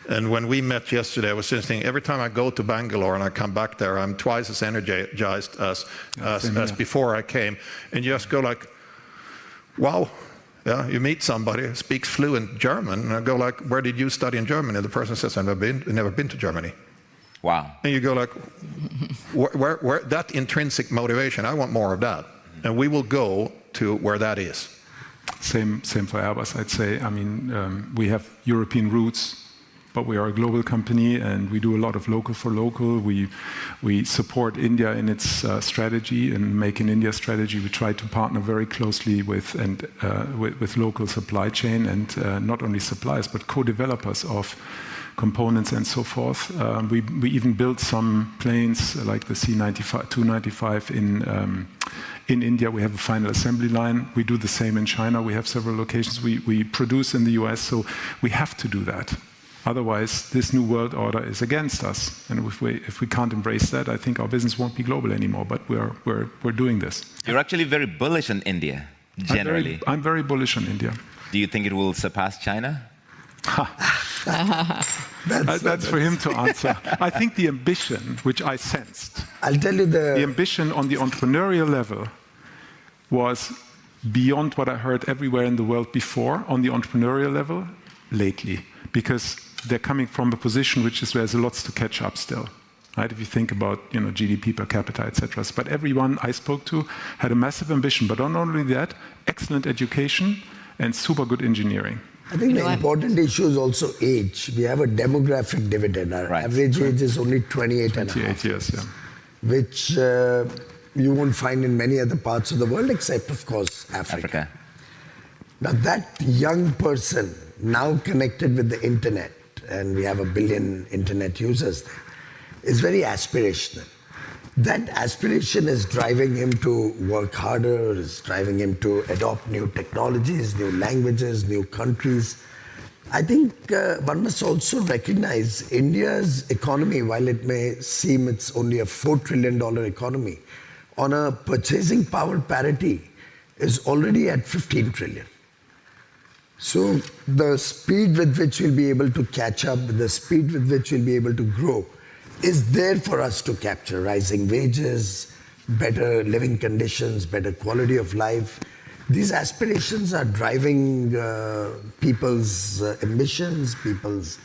And when we met yesterday, I was just thinking, every time I go to Bangalore and I come back there, I'm twice as energized as before I came. And you just go like, wow, yeah, you meet somebody who speaks fluent German, and I go like, where did you study in Germany? And the person says, I've never been to Germany. Wow. And you go like, where that intrinsic motivation, I want more of that. And we will go to where that is. Same for Airbus, I'd say. I mean, we have European roots, but we are a global company, and we do a lot of local for local. We support India in its strategy, and Make in India strategy. We try to partner very closely with local supply chain, and not only suppliers, but co-developers of components and so forth. We even built some planes like the C-295 in India. We have a final assembly line. We do the same in China. We have several locations. We produce in the US, so we have to do that. Otherwise, this new world order is against us. And if we can't embrace that, I think our business won't be global anymore. But we're doing this. You're actually very bullish on India, generally. I'm very bullish on India. Do you think it will surpass China? That's for him to answer. I think the ambition, which I sensed, I'll tell you the ambition on the entrepreneurial level was beyond what I heard everywhere in the world before on the entrepreneurial level lately, because they're coming from a position which is there's lots to catch up still. Right? If you think about GDP per capita, etc. But everyone I spoke to had a massive ambition. But not only that, excellent education and super good engineering. I think the important issue is also age. We have a demographic dividend. Our average age is only 28 years, yeah. Which you won't find in many other parts of the world, except, of course, Africa. Now, that young person now connected with the internet, and we have 1 billion internet users there, is very aspirational. That aspiration is driving him to work harder, is driving him to adopt new technologies, new languages, new countries. I think one must also recognize India's economy, while it may seem it's only a $4 trillion economy, on a purchasing power parity is already at 15 trillion. So the speed with which we'll be able to catch up, the speed with which we'll be able to grow, is there for us to capture. Rising wages, better living conditions, better quality of life. These aspirations are driving people's ambitions, people's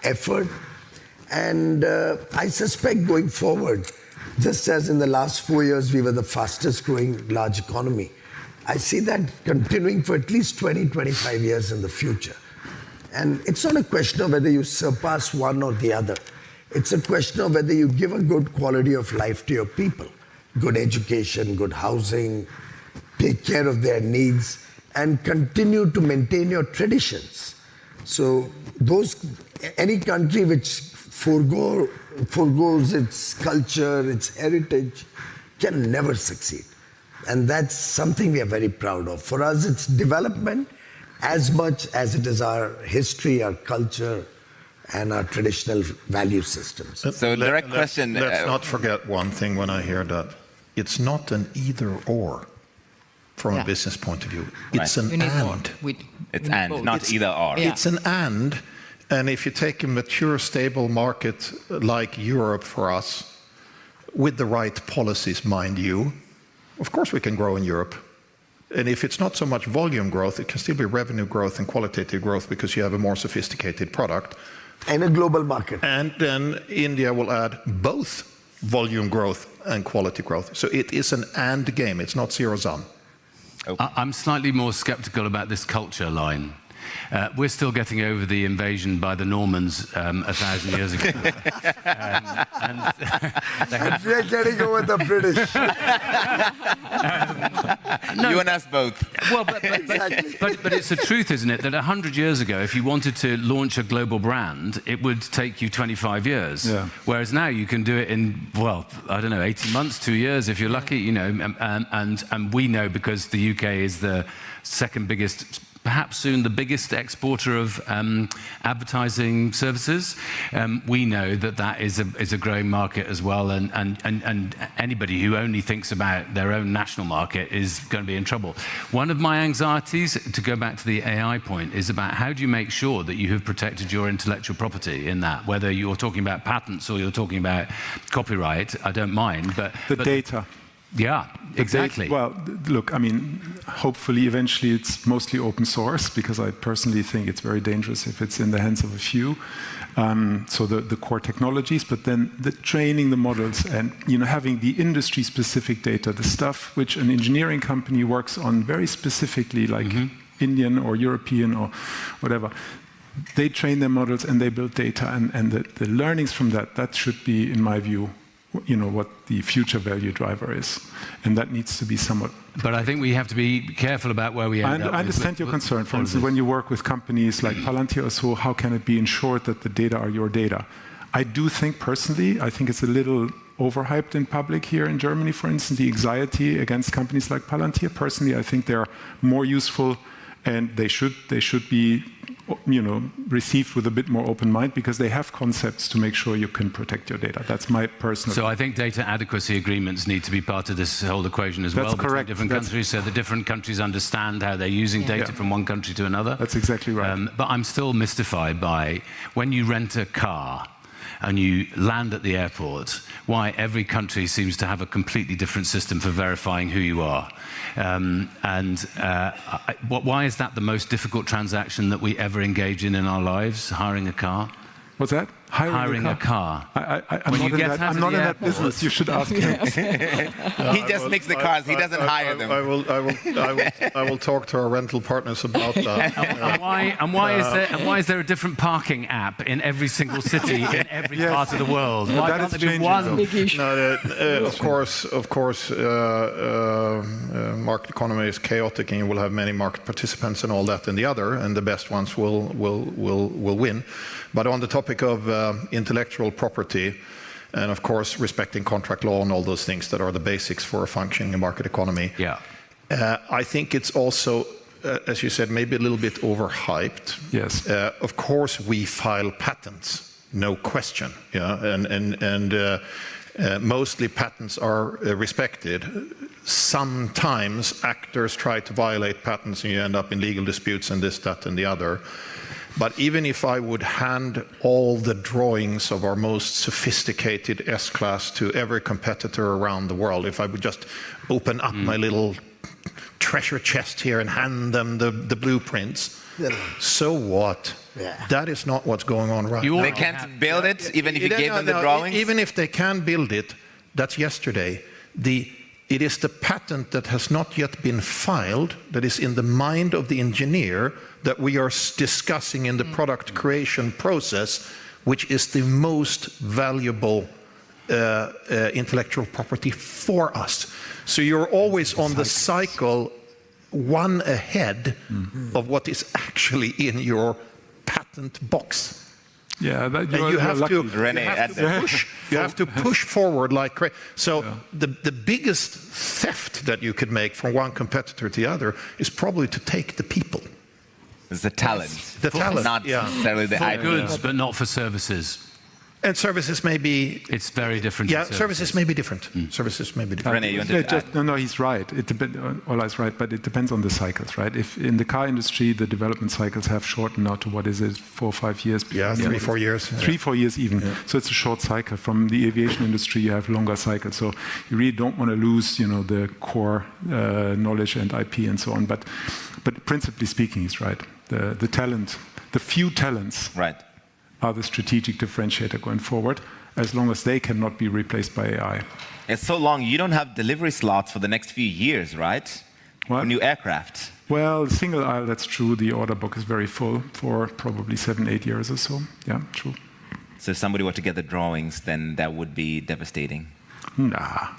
effort. And I suspect going forward, just as in the last 4 years we were the fastest growing large economy, I see that continuing for at least 20, 25 years in the future. And it's not a question of whether you surpass one or the other. It's a question of whether you give a good quality of life to your people. Good education, good housing, take care of their needs, and continue to maintain your traditions. So any country which forgoes its culture, its heritage, can never succeed. And that's something we are very proud of. For us, it's development as much as it is our history, our culture, and our traditional value systems. So direct question. Let's not forget one thing when I hear that. It's not an either or from a business point of view. It's an and. It's and, not either or. It's an and if you take a mature, stable market like Europe for us, with the right policies, mind you, of course we can grow in Europe. And if it's not so much volume growth, it can still be revenue growth and qualitative growth because you have a more sophisticated product. And a global market. And then India will add both volume growth and quality growth. So it is an and game, it's not zero-sum. I'm slightly more skeptical about this culture line. We're still getting over the invasion by the Normans 1,000 years ago. We're getting over the British. You and us both. Well, but it's the truth, isn't it, that 100 years ago, if you wanted to launch a global brand, it would take you 25 years. Yeah. Whereas now you can do it in, well, I don't know, 18 months, 2 years, if you're lucky, you know. And we know, because the UK is the second biggest, perhaps soon the biggest exporter of advertising services. We know that is a growing market as well, and anybody who only thinks about their own national market is going to be in trouble. One of my anxieties, to go back to the AI point, is about how do you make sure that you have protected your intellectual property in that, whether you're talking about patents or you're talking about copyright. I don't mind, but the data. Yeah, exactly. Well, look, I mean, hopefully eventually it's mostly open source, because I personally think it's very dangerous if it's in the hands of a few. So the core technologies, but then the training the models and, you know, having the industry-specific data, the stuff which an engineering company works on very specifically, like Indian or European or whatever. They train their models and they build data, and the learnings from that should be, in my view, you know, what the future value driver is, and that needs to be somewhat. But I think we have to be careful about where we end up. I understand your concern. For instance, when you work with companies like Palantir or so, how can it be ensured that the data are your data? I do think personally, I think it's a little overhyped in public here in Germany, for instance, the anxiety against companies like Palantir. Personally, I think they're more useful, and they should be, you know, received with a bit more open mind, because they have concepts to make sure you can protect your data. That's my personal. So I think data adequacy agreements need to be part of this whole equation as well. That's correct. Different countries, so the different countries understand how they're using data from one country to another. That's exactly right. But I'm still mystified by when you rent a car and you land at the airport, why every country seems to have a completely different system for verifying who you are. Why is that the most difficult transaction that we ever engage in our lives, hiring a car? What's that? Hiring a car. I'm not in that business. You should ask him. He just makes the cars. He doesn't hire them. I will talk to our rental partners about that. And why is there a different parking app in every single city in every part of the world? Why can't there be one big issue? Of course, market economy is chaotic, and you will have many market participants and all that, and the other, and the best ones will win. But on the topic of intellectual property, and of course respecting contract law and all those things that are the basics for a functioning market economy, I think it's also, as you said, maybe a little bit overhyped. Yes. Of course, we file patents, no question. Yeah, and mostly patents are respected. sometimes actors try to violate patents and you end up in legal disputes and this, that, and the other. But even if I would hand all the drawings of our most sophisticated S-Class to every competitor around the world, if I would just open up my little treasure chest here and hand them the blueprints, so what? Yeah. That is not what's going on right now. They can't build it, even if you gave them the drawings? Even if they can build it, that's yesterday. It is the patent that has not yet been filed that is in the mind of the engineer that we are discussing in the product creation process, which is the most valuable intellectual property for us. So you're always on the cycle one ahead of what is actually in your patent box. Yeah, And you have to push forward like crazy. So the biggest theft that you could make from one competitor to the other is probably to take the people. It's the talent. The talent, not necessarily the For IP. goods, but not for services. And services may be... It's very different. Yeah, services may be different. Services may be different. René, you want to add? No, he's right. It Ola's right, but it depends on the cycles, right? If in the car industry, the development cycles have shortened now to, what is it, 4 or 5 years? Yeah, 3 or 4 years. 3-4 years even. Yeah. So it's a short cycle. From the aviation industry, you have longer cycles. So you really don't want to lose, the core knowledge and IP and so on. But principally speaking, he's right. The talent, the few talents, Right. are the strategic differentiator going forward, as long as they cannot be replaced by AI. It's so long, you don't have delivery slots for the next few years, right? What? For new aircraft. Well, single aisle, that's true. The order book is very full for probably 7-8 years or so. Yeah, true. So if somebody were to get the drawings, then that would be devastating. Nah.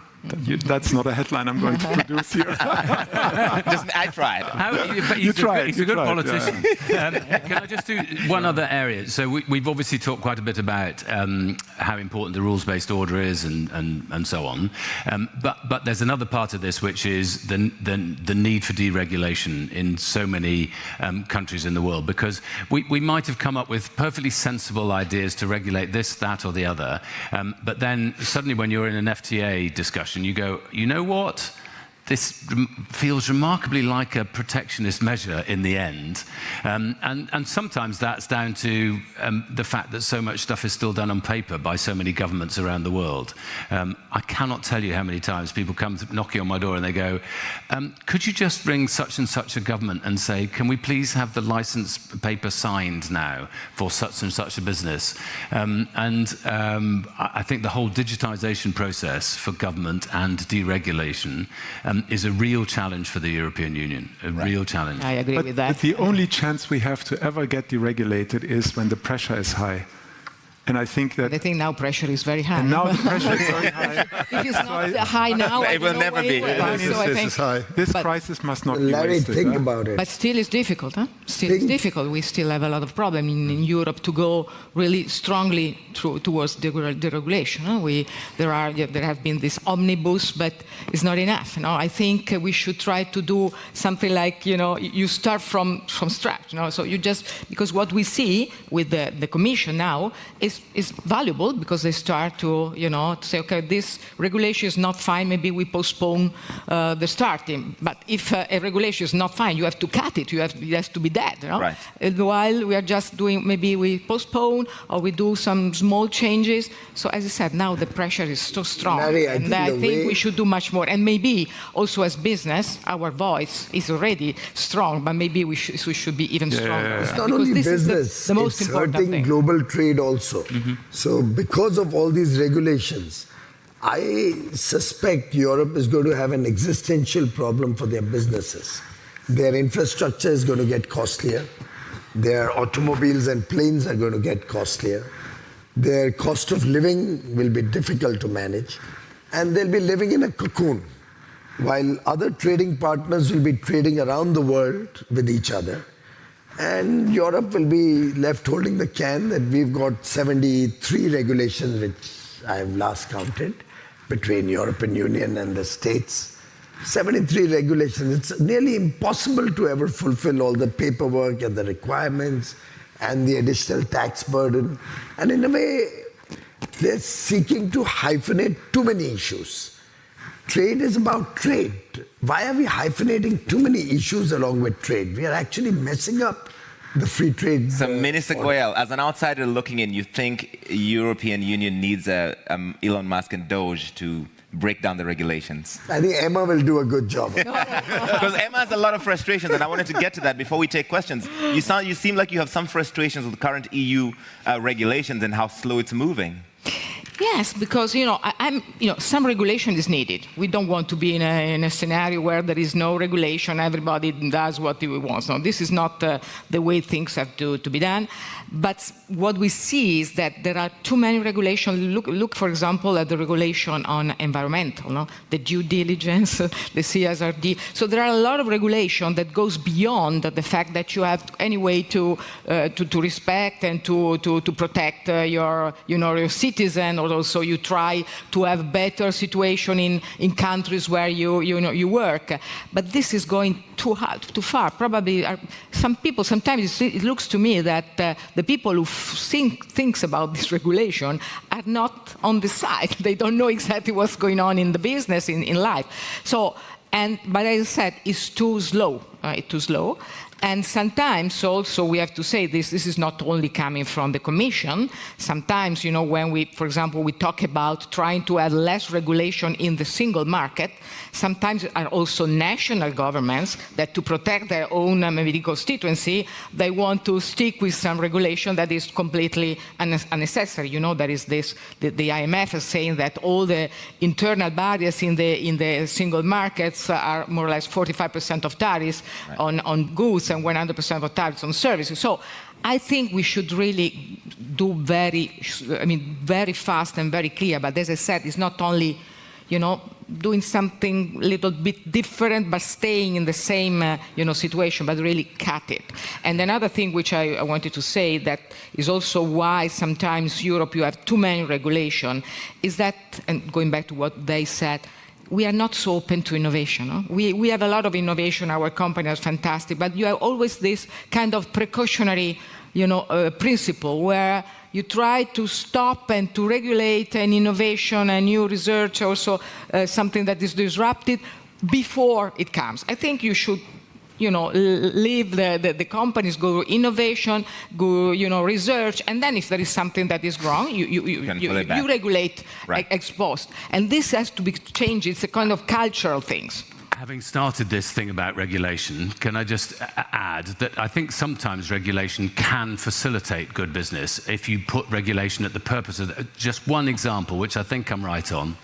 That's not a headline I'm going to produce here. I tried. You tried. He's a good politician. Yeah. Can I just do one other area? So we've obviously talked quite a bit about how important the rules-based order is and so on. But there's another part of this, which is the need for deregulation in so many countries in the world. Because we might have come up with perfectly sensible ideas to regulate this, that, or the other. But then suddenly when you're in an FTA discussion, you go, you know what? This feels remarkably like a protectionist measure in the end. And sometimes that's down to the fact that so much stuff is still done on paper by so many governments around the world. I cannot tell you how many times people come knocking on my door and they go, could you just ring such and such a government and say, can we please have the license paper signed now for such and such a business? I think the whole digitization process for government and deregulation is a real challenge for the European Union, a real challenge. I agree with that. But the only chance we have to ever get deregulated is when the pressure is high. And I think now pressure is very high. And now the pressure is very high. If it's not high now, it will never be. This crisis must not be Larry, wasted. think about it. But still it's difficult, huh? Still it's difficult. We still have a lot of problem in Europe to go really strongly towards deregulation. There have been this omnibus, but it's not enough. I think we should try to do something like, you start from scratch. So you just, because what we see with the Commission now is valuable, because they start to, to say, okay, this regulation is not fine, maybe we postpone the starting. But if a regulation is not fine, you have to cut it. It has to be dead. Right. While we are just doing, maybe we postpone or we do some small changes. So as I said, now the pressure is so strong. Larry, I think we should do much more. And maybe also as business, our voice is already strong, but maybe we should be even stronger. It's not only business, the most it's important hurting thing. global trade also. So because of all these regulations, I suspect Europe is going to have an existential problem for their businesses. Their infrastructure is going to get costlier. Their automobiles and planes are going to get costlier. Their cost of living will be difficult to manage. And they'll be living in a cocoon, while other trading partners will be trading around the world with each other. And Europe will be left holding the can that we've got 73 regulations, which I've last counted, between European Union and the States. 73 regulations. It's nearly impossible to ever fulfill all the paperwork and the requirements and the additional tax burden. And in a way, they're seeking to hyphenate too many issues. trade is about trade. Why are we hyphenating too many issues along with trade? We are actually messing up the free trade. So, Minister Goyal, as an outsider looking in, you think European Union needs Elon Musk and Doge to break down the regulations? I think Emma will do a good job. Because Emma has a lot of frustrations, and I wanted to get to that before we take questions. You seem like you have some frustrations with the current EU regulations and how slow it's moving. Yes, because some regulation is needed. We don't want to be in a scenario where there is no regulation, everybody does what he wants. No, this is not the way things have to be done. But what we see is that there are too many regulations. Look, for example, at the regulation on environmental, the due diligence, the CSRD. So there are a lot of regulation that goes beyond the fact that you have any way to respect and to protect your citizen, or also you try to have better situation in countries where you work. But this is going too hard, too far. Probably some people, sometimes it looks to me that the people who think about this regulation are not on the side. They don't know exactly what's going on in the business, in life. So, but as I said, it's too slow. It's too slow. And sometimes also we have to say this is not only coming from the Commission. Sometimes, when we, for example, we talk about trying to have less regulation in the single market, sometimes are also national governments that, to protect their own maybe constituency, they want to stick with some regulation that is completely unnecessary. There is this, the IMF is saying that all the internal barriers in the single markets are more or less 45% of tariffs on goods and 100% of tariffs on services. So I think we should really do very fast and very clear. But as I said, it's not only, doing something a little bit different, but staying in the same, situation, but really cut it. And another thing which I wanted to say that is also why sometimes Europe, you have too many regulation, is that, and going back to what they said, we are not so open to innovation. No? We have a lot of innovation, our company is fantastic, but you have always this kind of precautionary principle where you try to stop and to regulate an innovation, a new research, also something that is disrupted before it comes. I think you should leave the companies, go innovation, go research, and then if there is something that is wrong, you regulate ex post. And this has to be changed. It's a kind of cultural things. Having started this thing about regulation, can I just add that I think sometimes regulation can facilitate good business if you put regulation at the purpose of just one example, which I think I'm right on.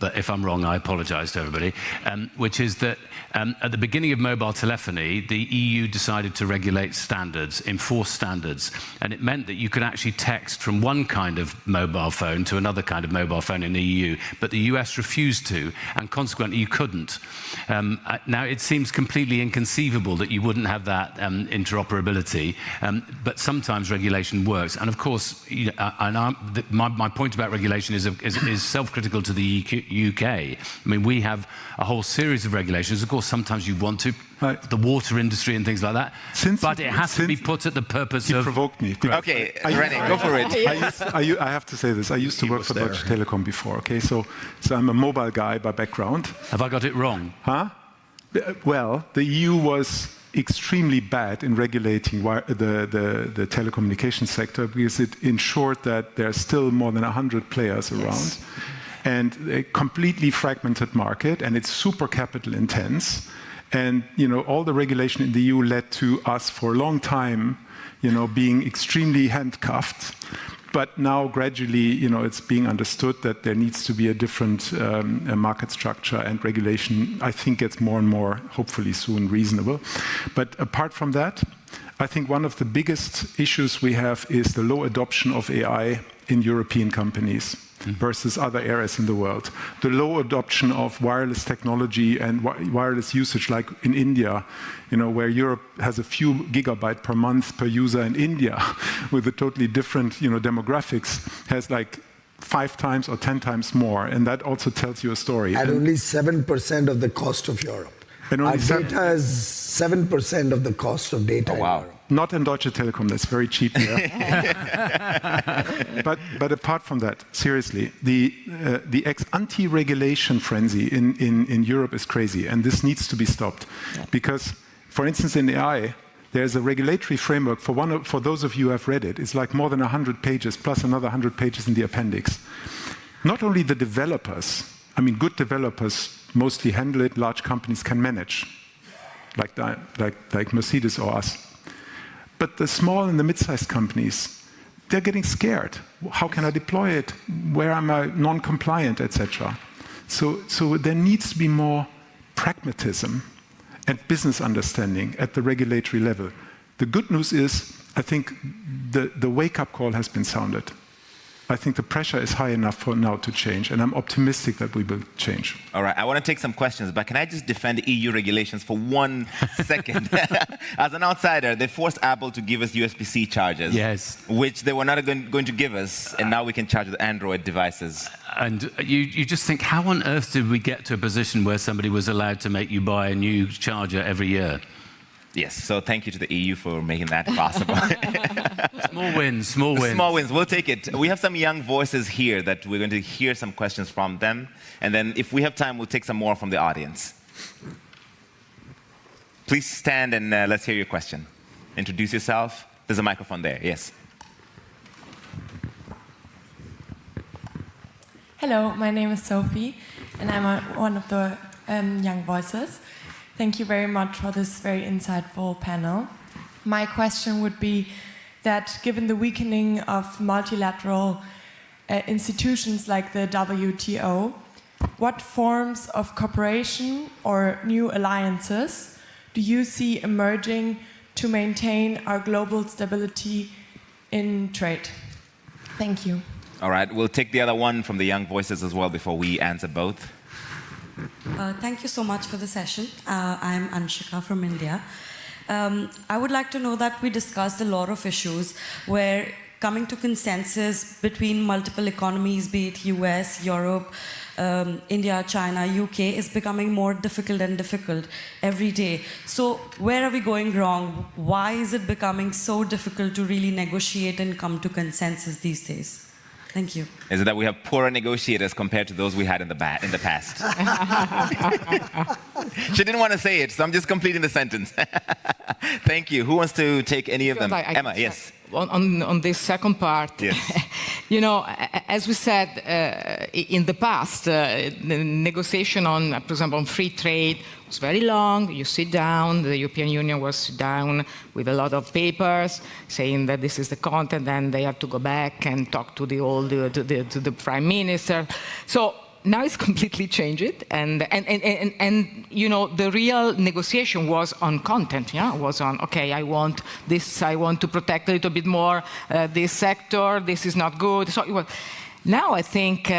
But if I'm wrong, I apologize to everybody, which is that at the beginning of mobile telephony, the EU decided to regulate standards, enforce standards, and it meant that you could actually text from one kind of mobile phone to another kind of mobile phone in the EU, but the US refused to, and consequently you couldn't. Now, it seems completely inconceivable that you wouldn't have that interoperability, but sometimes regulation works. And of course, my point about regulation is self-critical to the UK. I mean, we have a whole series of regulations. Of course, sometimes you want to, the water industry and things like that, but it has to be put at the purpose of... You provoked me. Okay, René, go for it. I have to say this. I used to work for Deutsche Telekom before, okay? So I'm a mobile guy by background. Have I got it wrong? Huh? Well, the EU was extremely bad in regulating the telecommunications sector because it ensured that there are still more than 100 players around. Yes. And a completely fragmented market, and it's super capital intense. And all the regulation in the EU led to us for a long time, being extremely handcuffed. But now gradually, it's being understood that there needs to be a different market structure, and regulation, I think, gets more and more, hopefully soon, reasonable. But apart from that, I think one of the biggest issues we have is the low adoption of AI in European companies versus other areas in the world. The low adoption of wireless technology and wireless usage, like in India, where Europe has a few gigabytes per month per user, in India, with a totally different demographics, has like 5 times or 10 times more. And that also tells you a story. At only 7% of the cost of Europe. Our data is 7% of the cost of data in Europe. Not in Deutsche Telekom, that's very cheap there. but apart from that, seriously, the anti-regulation frenzy in Europe is crazy, and this needs to be stopped. Yeah. Because, for instance, in AI, there's a regulatory framework, for those of you who have read it, it's like more than 100 pages, plus another 100 pages in the appendix. Not only the developers, I mean, good developers mostly handle it, large companies can manage, like Mercedes or us. But the small and the mid-sized companies, they're getting scared. How can I deploy it? Where am I non-compliant, etc.? So there needs to be more pragmatism and business understanding at the regulatory level. The good news is, I think the wake-up call has been sounded. I think the pressure is high enough for now to change, and I'm optimistic that we will change. All right, I want to take some questions, but can I just defend EU regulations for 1 second? As an outsider, they forced Apple to give us USB-C chargers, yes, which they were not going to give us, and now we can charge with Android devices. And you just think, how on earth did we get to a position where somebody was allowed to make you buy a new charger every year? Yes, so thank you to the EU for making that possible. Small wins, small wins. Small wins, we'll take it. We have some young voices here that we're going to hear some questions from them. And then if we have time, we'll take some more from the audience. Please stand and let's hear your question. Introduce yourself. There's a microphone there, yes. Hello, my name is Sophie, and I'm one of the young voices. Thank you very much for this very insightful panel. My question would be that given the weakening of multilateral institutions like the WTO, what forms of cooperation or new alliances do you see emerging to maintain our global stability in trade? Thank you. All right, we'll take the other one from the young voices as well before we answer both. Thank you so much for the session. I'm Anshika from India. I would like to know that we discussed a lot of issues where coming to consensus between multiple economies, be it US, Europe, India, China, UK, is becoming more difficult and difficult every day. So where are we going wrong? Why is it becoming so difficult to really negotiate and come to consensus these days? Thank you. Is it that we have poorer negotiators compared to those we had in the past? She didn't want to say it, so I'm just completing the sentence. Thank you. Who wants to take any of them? Emma, yes. On this second part, yes. You know, as we said in the past, the negotiation on, for example, on free trade was very long. You sit down, the European Union was down with a lot of papers saying that this is the content, and they have to go back and talk to the prime minister. So now it's completely changed, and you know, the real negotiation was on content. Yeah, was on, okay, I want this, I want to protect a little bit more this sector. This is not good. So it was. Now I think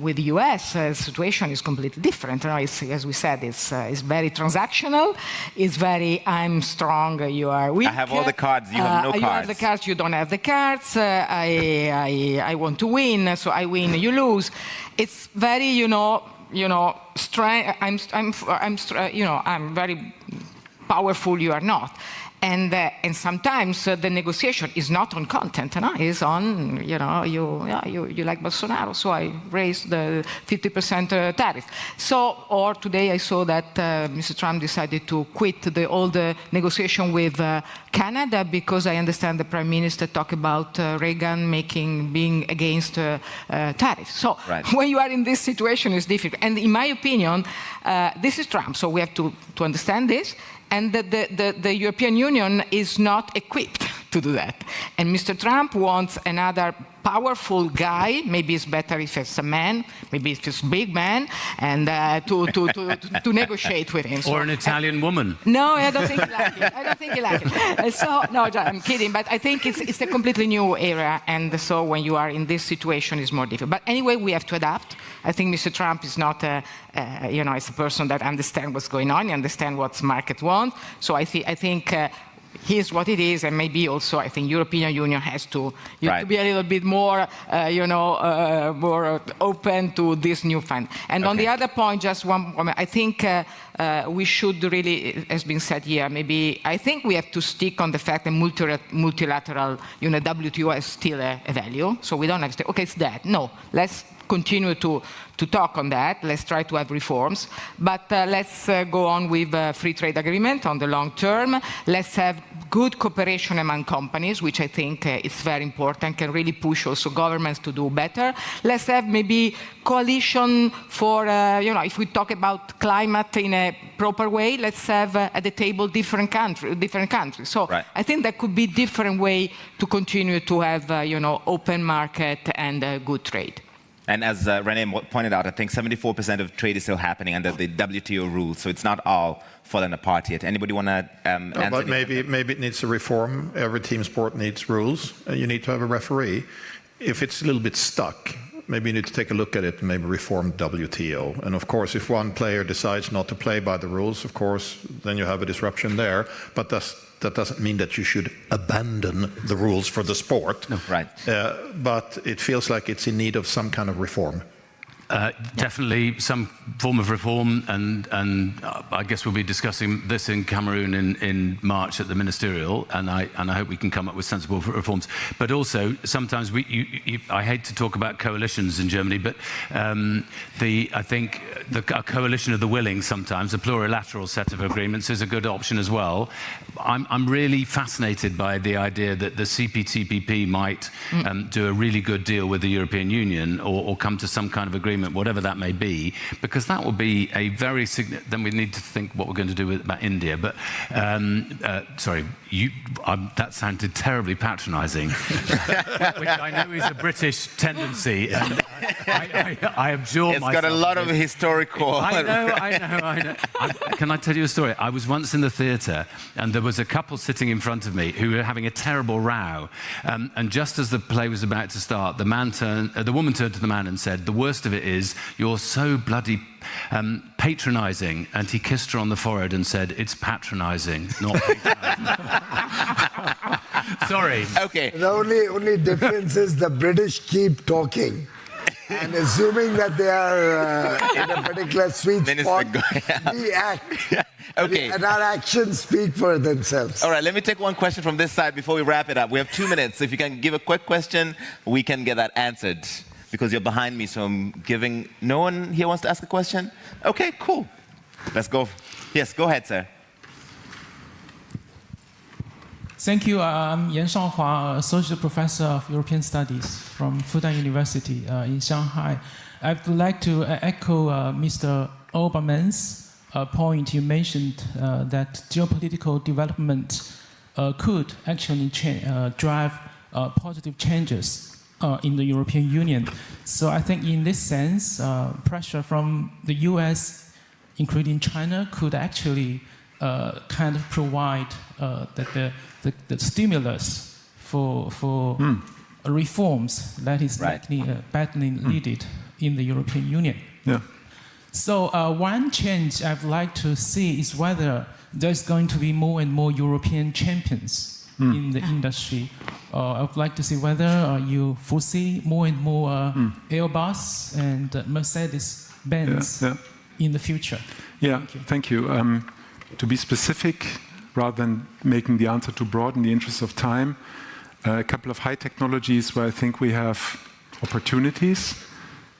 with the US, the situation is completely different. You know, as we said, it's very transactional. It's very, I'm strong, you are weak. I have all the cards, you have no cards. You have the cards, you don't have the cards. I want to win, so I win, you lose. It's very, you know, I'm very powerful. You are not. And sometimes the negotiation is not on content, no? It's on, you know, you like Bolsonaro, so I raised the 50% tariff. So, or today I saw that Mr. Trump decided to quit all the negotiation with Canada because I understand the Prime Minister talked about Reagan being against tariffs. So right. When you are in this situation, it's difficult. And in my opinion, this is Trump, so we have to understand this. And the European Union is not equipped to do that. And Mr. Trump wants another powerful guy, maybe it's better if it's a man, maybe if it's a big man, and to negotiate with him. Or an Italian woman. No, I don't think he like it. I don't think he like it. So, no, I'm kidding, but I think it's a completely new era, and so when you are in this situation, it's more difficult. But anyway, we have to adapt. I think Mr. Trump is not it's a person that understands what's going on, he understands what market wants. So I think here's what it is, and maybe also I think European Union has to, be a little bit more, more open to this new fund. And on the other point, just one comment. I think we should really, it has been said here, maybe I think we have to stick on the fact that multilateral, WTO is still a value. So we don't have to say, okay, it's that. No, let's continue to talk on that. Let's try to have reforms. But let's go on with free trade agreement on the long term. Let's have good cooperation among companies, which I think is very important, can really push also governments to do better. Let's have maybe coalition for, if we talk about climate in a proper way, let's have at the table different countries. So I think there could be different way to continue to have, open market and good trade. And as René pointed out, I think 74% of trade is still happening under the WTO rules, so it's not all fallen apart yet. Anybody want to answer? But maybe it needs a reform. Every team sport needs rules. You need to have a referee. If it's a little bit stuck, maybe you need to take a look at it and maybe reform WTO. And of course, if one player decides not to play by the rules, of course, then you have a disruption there. But that doesn't mean that you should abandon the rules for the sport. No, right. But it feels like it's in need of some kind of reform. Definitely some form of reform, and I guess we'll be discussing this in Cameroon in March at the ministerial, and I hope we can come up with sensible reforms. But also, sometimes I hate to talk about coalitions in Germany, but I think a coalition of the willing sometimes, a plurilateral set of agreements is a good option as well. I'm really fascinated by the idea that the CPTPP might do a really good deal with the European Union or come to some kind of agreement, whatever that may be, because that will be a very significant. Then we need to think what we're going to do about India. But sorry, that sounded terribly patronising, which I know is a British tendency. And I abjure myself. It's got a lot of historical. I know. Can I tell you a story? I was once in the theatre, and there was a couple sitting in front of me who were having a terrible row. And just as the play was about to start, the woman turned to the man and said, "The worst of it is you're so bloody patronising." And he kissed her on the forehead and said, "It's patronising, not patronising." Sorry. Okay. The only difference is the British keep talking. And assuming that they are in a particular sweet spot, we act. Okay. And our actions speak for themselves. All right, let me take one question from this side before we wrap it up. We have 2 minutes. If you can give a quick question, we can get that answered. Because you're behind me, so I'm giving... No one here wants to ask a question? Okay, cool. Let's go. Yes, go ahead, sir. Thank you. I'm Yan Shaohua, Associate Professor of European Studies from Fudan University in Shanghai. I would like to echo Mr. Obermann's point. You mentioned that geopolitical development could actually drive positive changes in the European Union. So I think in this sense, pressure from the US, including China, could actually kind of provide the stimulus for reforms that is likely badly needed in the European Union. Yeah. So one change I'd like to see is whether there's going to be more and more European champions in the industry. I would like to see whether you foresee more and more Airbus and Mercedes-Benz in the future. Yeah, thank you. To be specific, rather than making the answer too broad in the interest of time, a couple of high technologies where I think we have opportunities,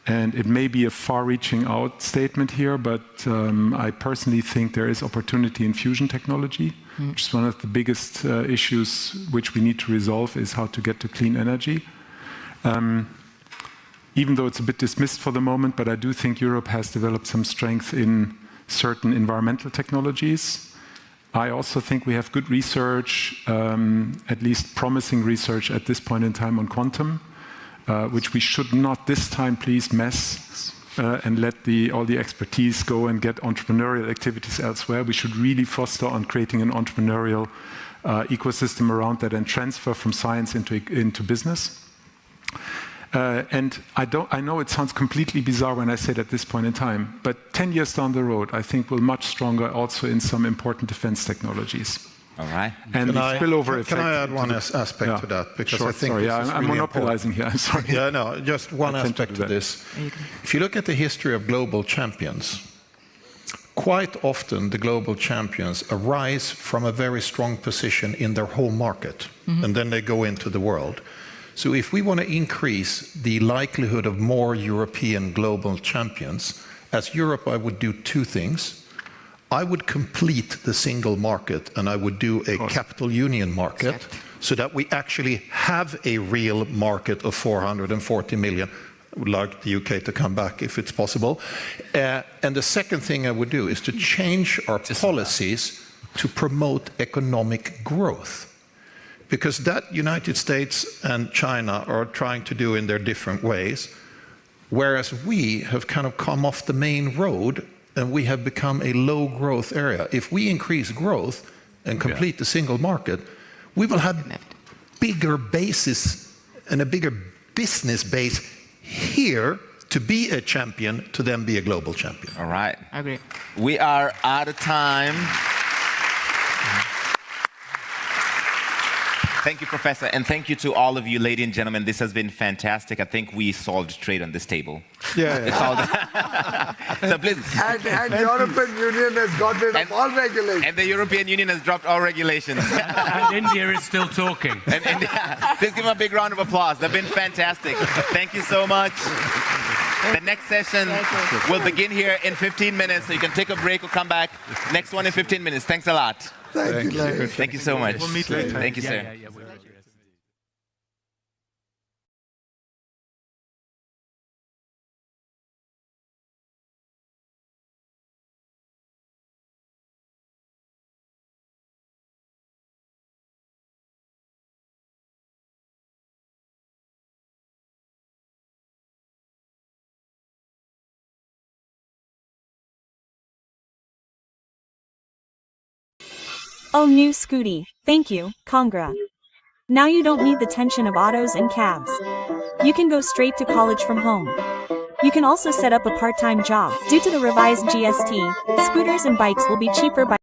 and it may be a far-reaching out statement here, but I personally think there is opportunity in fusion technology, which is one of the biggest issues which we need to resolve, is how to get to clean energy. Even though it's a bit dismissed for the moment, but I do think Europe has developed some strength in certain environmental technologies. I also think we have good research, at least promising research at this point in time on quantum, which we should not this time please mess and let all the expertise go and get entrepreneurial activities elsewhere. We should really foster on creating an entrepreneurial ecosystem around that and transfer from science into business. And I know it sounds completely bizarre when I say it at this point in time, but 10 years down the road, I think we're much stronger also in some important defense technologies. All right. And the spillover effect. Can I add one aspect to that? Because I think this is I'm really monopolizing here. I'm sorry. Yeah, no, just one aspect to this. If you look at the history of global champions, quite often the global champions arise from a very strong position in their home market, and then they go into the world. So if we want to increase the likelihood of more European global champions, as Europe, I would do two things. I would complete the single market, and I would do a capital union market so that we actually have a real market of 440 million. I would like the UK to come back if it's possible. And the second thing I would do is to change our policies to promote economic growth. Because that United States and China are trying to do in their different ways, whereas we have kind of come off the main road and we have become a low growth area. If we increase growth and complete the single market, we will have bigger bases and a bigger business base here to be a champion, to then be a global champion. All right. I agree. We are out of time. Thank you, Professor, and thank you to all of you, ladies and gentlemen. This has been fantastic. I think we solved trade on this table. Yeah. So please. And the European Union has got rid of all regulations. And the European Union has dropped all regulations. And India is still talking. And India, please give them a big round of applause. They've been fantastic. Thank you so much. The next session will begin here in 15 minutes, so you can take a break or come back. Next one in 15 minutes. Thanks a lot. Thank you. Thank you so much. We'll meet later. Thank you, sir. Oh, new Scooty. Thank you, Congra. Now you don't need the tension of autos and cabs. You can go straight to college from home. You can also set up a part-time job. Due to the revised GST, scooters and bikes will be cheaper by